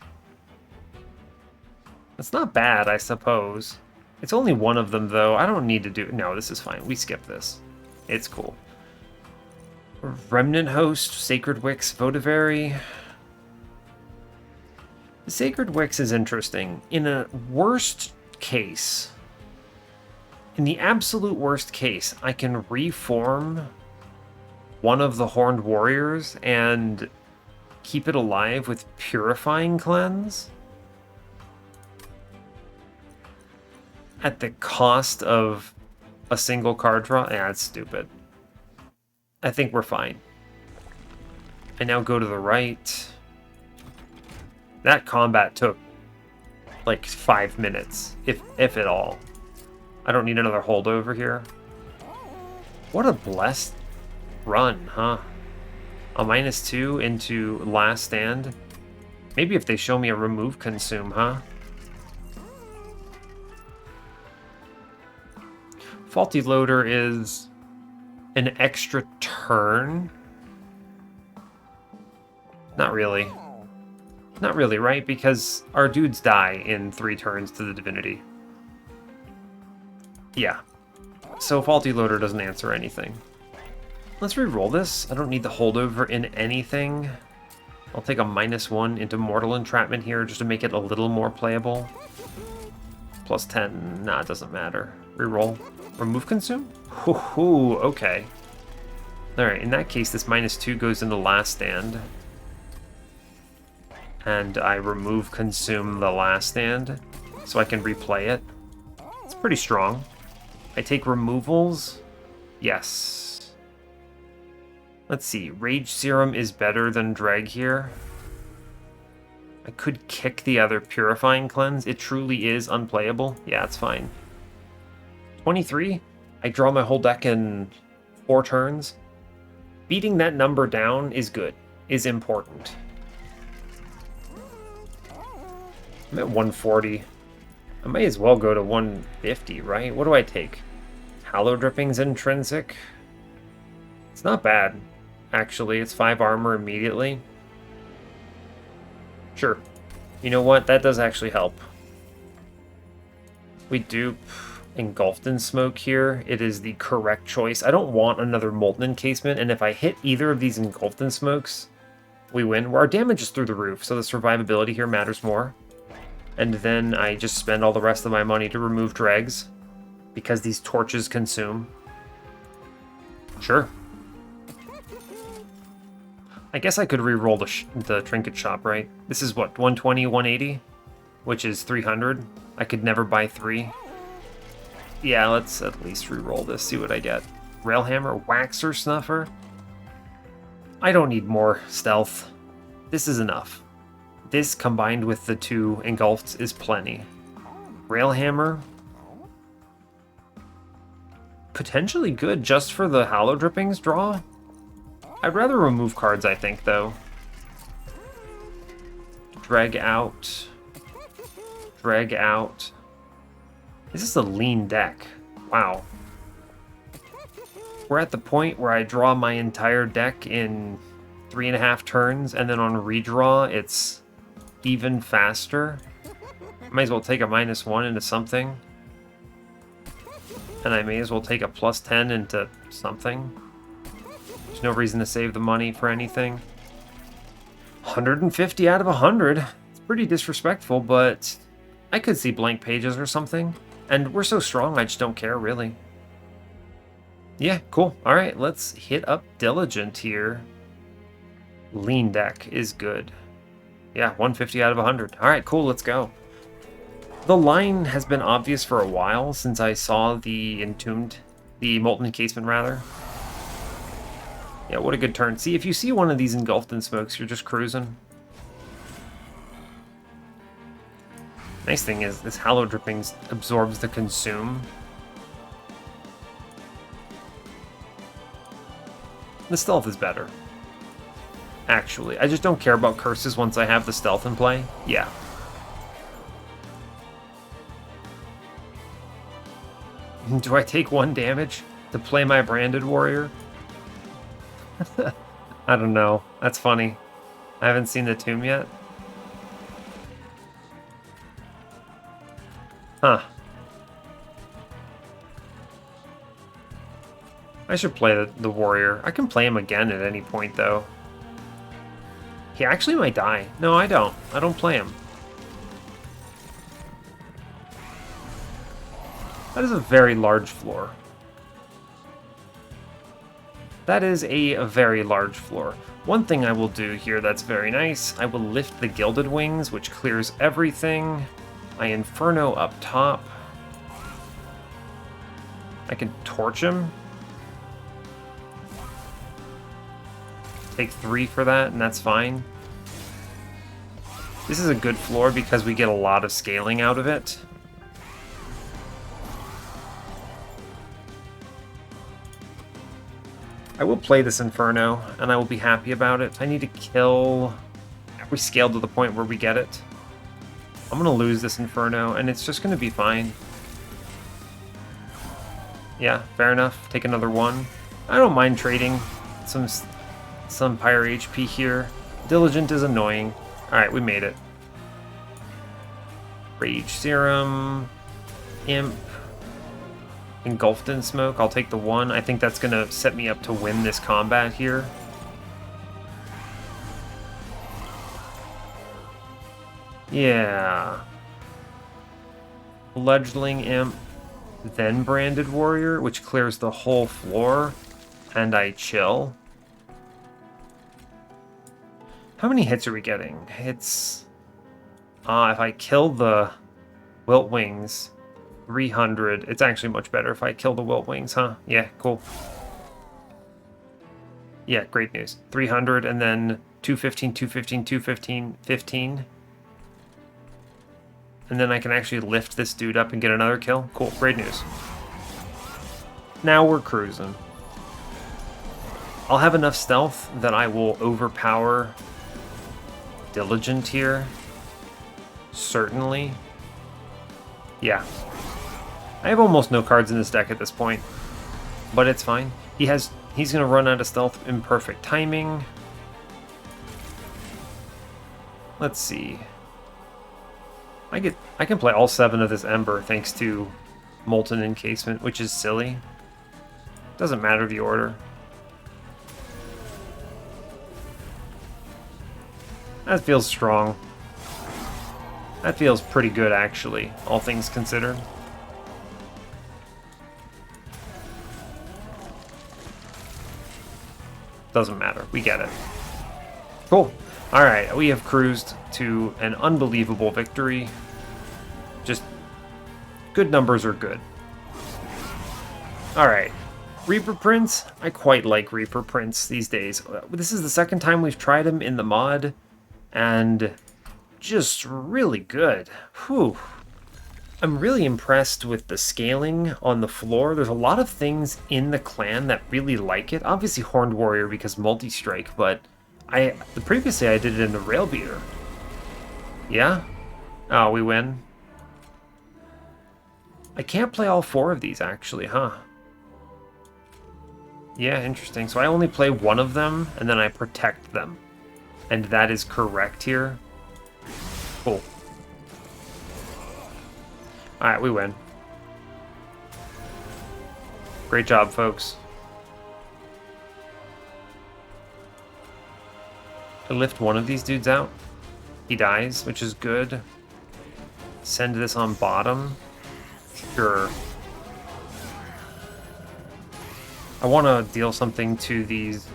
That's not bad, I suppose. It's only one of them, though. I don't need to do... No, this is fine. We skip this. It's cool. Remnant Host, Sacred Wix, Votivary. The Sacred Wix is interesting. In a worst case, in the absolute worst case, I can reform one of the Horned Warriors and keep it alive with Purifying Cleanse. At the cost of a single card draw? Yeah, it's stupid. I think we're fine. I now go to the right. That combat took like 5 minutes, if at all. I don't need another holdover here. What a blessed run, huh? A -2 into Last Stand. Maybe if they show me a remove consume, huh? Faulty Loader is an extra turn. Not really. Not really, right? Because our dudes die in 3 turns to the Divinity. Yeah. So Faulty Loader doesn't answer anything. Let's re-roll this. I don't need the holdover in anything. I'll take a -1 into Mortal Entrapment here just to make it a little more playable. Plus 10, nah, it doesn't matter. Reroll. Remove Consume? Hoo-hoo, okay. Alright, in that case, this -2 goes into Last Stand. And I remove Consume the Last Stand, so I can replay it. It's pretty strong. I take removals. Yes. Let's see, Rage Serum is better than Dreg here. I could kick the other Purifying Cleanse. It truly is unplayable. Yeah, it's fine. 23? I draw my whole deck in 4 turns. Beating that number down is good, is important. I'm at 140. I may as well go to 150, right? What do I take? Hallow Drippings Intrinsic? It's not bad, actually. It's 5 armor immediately. Sure. You know what? That does actually help. We dupe Engulfed in Smoke here. It is the correct choice. I don't want another Molten Encasement, and if I hit either of these Engulfed in Smokes, we win. Well, our damage is through the roof, so the survivability here matters more. And then I just spend all the rest of my money to remove dregs, because these torches consume. Sure. I guess I could re-roll the Trinket Shop, right? This is what, 120, 180? Which is 300. I could never buy 3. Yeah, let's at least re-roll this, see what I get. Railhammer, Waxer Snuffer? I don't need more stealth. This is enough. This combined with the 2 Engulfed is plenty. Railhammer? Potentially good just for the Hallow Drippings draw? I'd rather remove cards, I think, though. Drag out. Drag out. This is a lean deck. Wow. We're at the point where I draw my entire deck in 3.5 turns, and then on redraw, it's even faster. Might as well take a -1 into something. And I may as well take a +10 into something. There's no reason to save the money for anything. 150 out of 100. It's pretty disrespectful, but I could see blank pages or something. And we're so strong, I just don't care, really. Yeah, cool. All right, let's hit up Diligent here. Lean deck is good. Yeah, 150 out of 100. All right, cool, let's go. The line has been obvious for a while since I saw the Molten Encasement, rather. Yeah, what a good turn. See, if you see one of these Engulfed in Smokes, you're just cruising. Nice thing is, this Hallow Drippings absorbs the Consume. The Stealth is better. Actually, I just don't care about curses once I have the Stealth in play. Yeah. Do I take 1 damage to play my Branded Warrior? I don't know. That's funny. I haven't seen the tomb yet. Huh. I should play the warrior. I can play him again at any point, though. He actually might die. No, I don't. I don't play him. That is a very large floor. That is a very large floor. One thing I will do here that's very nice, I will lift the Gilded Wings, which clears everything. My Inferno up top. I can torch him. Take 3 for that, and that's fine. This is a good floor because we get a lot of scaling out of it. I will play this Inferno, and I will be happy about it. I need to kill... We scaled to the point where we get it. I'm going to lose this Inferno, and it's just going to be fine. Yeah, fair enough. Take another 1. I don't mind trading some Pyre HP here. Diligent is annoying. Alright, we made it. Rage Serum. Imp. Engulfed in Smoke. I'll take the 1. I think that's going to set me up to win this combat here. Yeah. Fledgling Imp, then Branded Warrior, which clears the whole floor, and I chill. How many hits are we getting? Hits... if I kill the Wilt Wings, 300. It's actually much better if I kill the Wilt Wings, huh? Yeah, cool. Yeah, great news. 300, and then 215, 215, 215, 15. And then I can actually lift this dude up and get another kill. Cool, great news. Now we're cruising. I'll have enough stealth that I will overpower Diligent here. Certainly. Yeah. I have almost no cards in this deck at this point, but it's fine. He's gonna run out of stealth in perfect timing. Let's see. I can play all 7 of this Ember thanks to Molten Encasement, which is silly. Doesn't matter the order. That feels strong. That feels pretty good, actually, all things considered. Doesn't matter. We get it. Cool. Alright, we have cruised to an unbelievable victory. Just good numbers are good. Alright. Reaper Prince. I quite like Reaper Prince these days. This is the second time we've tried him in the mod, and just really good. Whew. I'm really impressed with the scaling on the floor. There's a lot of things in the clan that really like it. Obviously Horned Warrior because multi-strike, but previously I did it in the Rail Beater. Yeah? Oh, we win. I can't play all 4 of these actually, huh? Yeah, interesting. So I only play one of them and then I protect them. And that is correct here. Cool. Alright, we win. Great job, folks. I lift one of these dudes out. He dies, which is good. Send this on bottom. Sure. I want to deal something to these...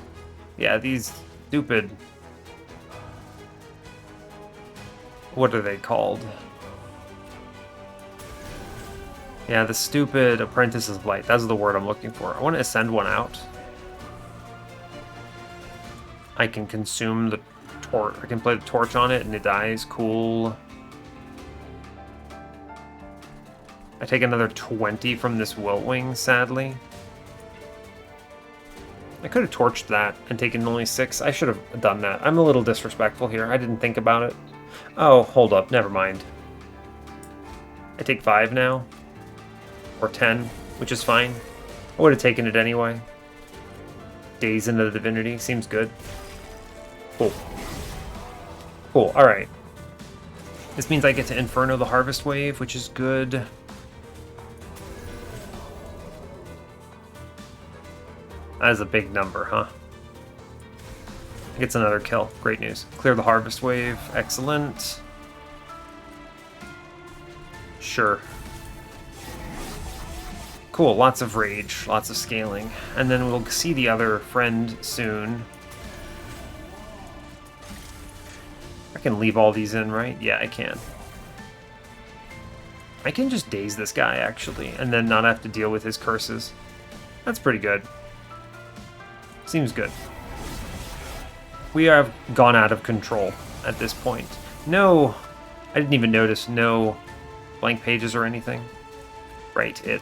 Yeah, these stupid... What are they called? Yeah, the stupid Apprentices of Light. That's the word I'm looking for. I want to send one out. I can consume the torch. I can play the torch on it and it dies. Cool. I take another 20 from this Wilt Wing, sadly. I could have torched that and taken only 6. I should have done that. I'm a little disrespectful here. I didn't think about it. Oh, hold up. Never mind. I take 5 now. Or 10, which is fine. I would have taken it anyway. Days into the Divinity. Seems good. Cool. Cool. Alright. This means I get to Inferno the Harvest Wave, which is good. That is a big number, huh? Gets another kill. Great news. Clear the Harvest Wave. Excellent. Sure. Cool. Lots of rage. Lots of scaling. And then we'll see the other friend soon. I can leave all these in, right? Yeah, I can. I can just daze this guy, actually, and then not have to deal with his curses. That's pretty good. Seems good. We have gone out of control at this point. No, I didn't even notice no blank pages or anything. Right, it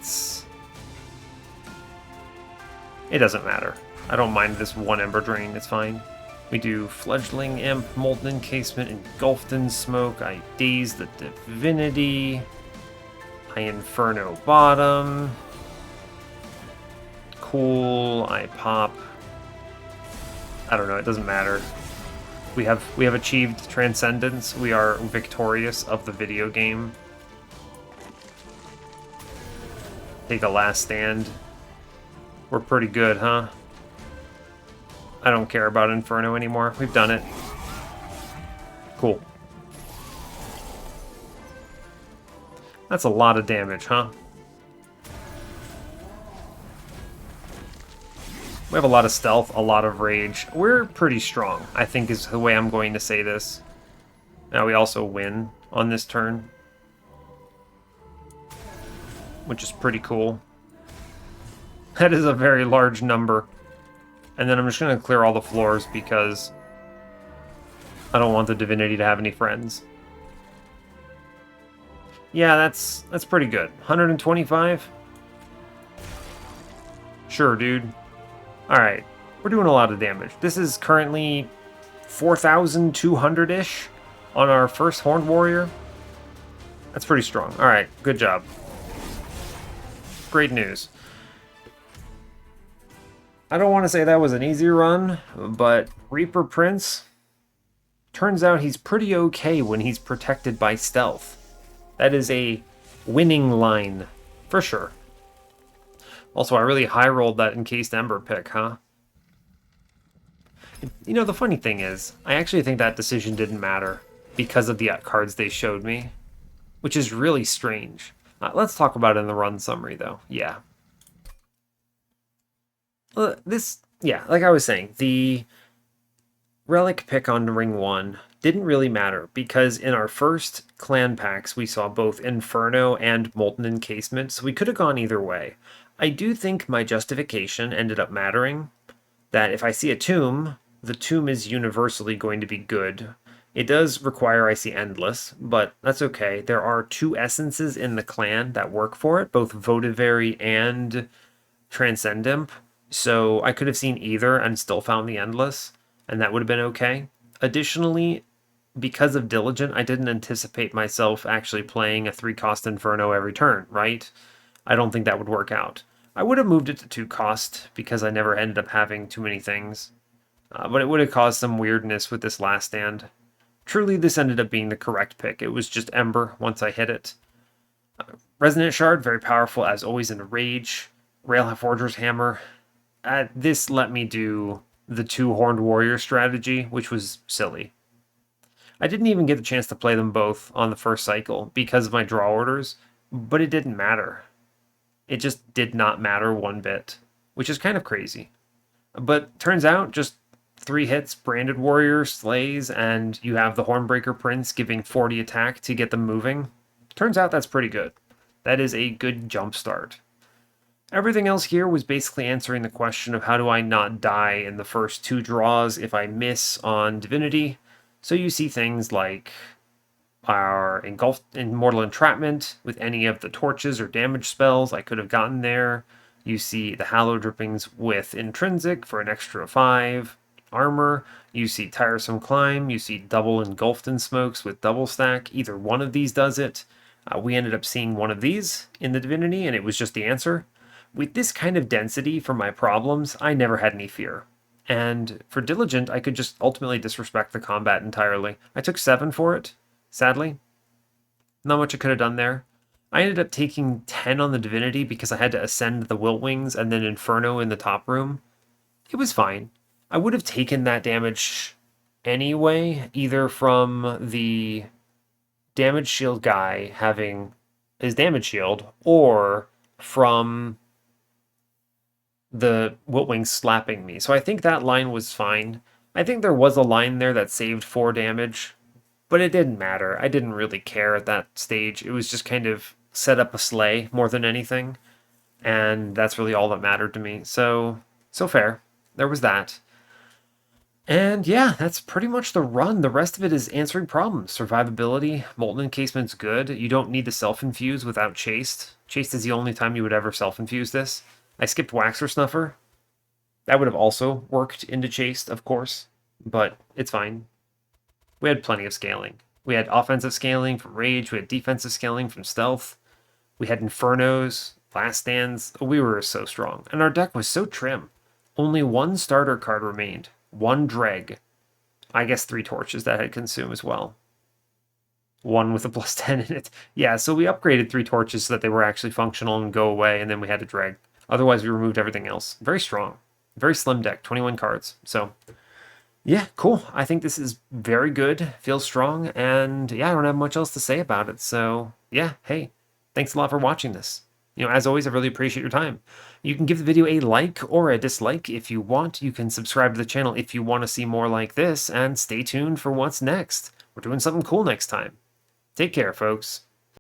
doesn't matter. I don't mind this one Ember Drain, it's fine. We do Fledgling Imp, Molten Encasement, Engulfed in Smoke. I daze the Divinity. I Inferno bottom. Cool, I pop. I don't know, it doesn't matter. We have achieved transcendence. We are victorious of the video game. Take a last stand. We're pretty good, huh? I don't care about Inferno anymore. We've done it. Cool. That's a lot of damage, huh? We have a lot of stealth, a lot of rage. We're pretty strong, I think is the way I'm going to say this. Now we also win on this turn, which is pretty cool. That is a very large number. And then I'm just going to clear all the floors because I don't want the Divinity to have any friends. Yeah, that's pretty good. 125? Sure, dude. Alright, we're doing a lot of damage. This is currently 4,200-ish on our first Horned Warrior. That's pretty strong. Alright, good job. Great news. I don't want to say that was an easy run, but Reaper Prince, turns out he's pretty okay when he's protected by stealth. That is a winning line, for sure. Also, I really high-rolled that Encased Ember pick, huh? You know, the funny thing is, I actually think that decision didn't matter because of the cards they showed me, which is really strange. Let's talk about it in the run summary, though. Yeah. Like I was saying, the relic pick on Ring 1 didn't really matter because in our first clan packs we saw both Inferno and Molten Encasement, so we could have gone either way. I do think my justification ended up mattering, that if I see a tomb, the tomb is universally going to be good. It does require I see Endless, but that's okay. There are two essences in the clan that work for it, both Votivary and Transcendent. So I could have seen either and still found the Endless, and that would have been okay. Additionally, because of Diligent, I didn't anticipate myself actually playing a 3-cost Inferno every turn, right? I don't think that would work out. I would have moved it to 2-cost because I never ended up having too many things. But it would have caused some weirdness with this last stand. Truly, this ended up being the correct pick. It was just Ember once I hit it. Resonant Shard, very powerful as always in Rage. Railhead Forger's Hammer. This let me do the 2 Horned Warrior strategy, which was silly. I didn't even get the chance to play them both on the first cycle because of my draw orders, but it didn't matter. It just did not matter one bit, which is kind of crazy. But turns out, just 3 hits, Branded Warrior slays, and you have the Hornbreaker Prince giving 40 attack to get them moving. Turns out that's pretty good. That is a good jump start. Everything else here was basically answering the question of how do I not die in the first 2 draws if I miss on Divinity. So you see things like our Immortal Entrapment with any of the torches or damage spells I could have gotten there. You see the Hallow Drippings with Intrinsic for an extra 5 armor. You see Tiresome Climb. You see double Engulfed in Smokes with double stack. Either one of these does it. We ended up seeing one of these in the Divinity, and it was just the answer. With this kind of density for my problems, I never had any fear. And for Diligent, I could just ultimately disrespect the combat entirely. I took 7 for it, sadly. Not much I could have done there. I ended up taking 10 on the Divinity because I had to ascend the Wilt Wings and then Inferno in the top room. It was fine. I would have taken that damage anyway, either from the damage shield guy having his damage shield, or from the Wilt Wings slapping me. So I think that line was fine. I think there was a line there that saved 4 damage, but it didn't matter. I didn't really care at that stage. It was just kind of set up a sleigh more than anything, and that's really all that mattered to me. So fair. There was that. And yeah, that's pretty much the run. The rest of it is answering problems. Survivability, Molten Encasement's good. You don't need to self-infuse without Chaste. Chaste is the only time you would ever self-infuse this. I skipped Waxer Snuffer. That would have also worked into Chaste, of course, but it's fine. We had plenty of scaling. We had offensive scaling from Rage. We had defensive scaling from Stealth. We had Infernos, Last Stands. We were so strong. And our deck was so trim. Only 1 starter card remained. 1 Dreg. I guess 3 Torches that had consumed as well. 1 with a +10 in it. Yeah, so we upgraded 3 Torches so that they were actually functional and go away, and then we had a Dreg. Otherwise, we removed everything else. Very strong. Very slim deck. 21 cards. So, yeah, cool. I think this is very good. Feels strong. And, yeah, I don't have much else to say about it. So, yeah, hey. Thanks a lot for watching this. As always, I really appreciate your time. You can give the video a like or a dislike if you want. You can subscribe to the channel if you want to see more like this, and stay tuned for what's next. We're doing something cool next time. Take care, folks.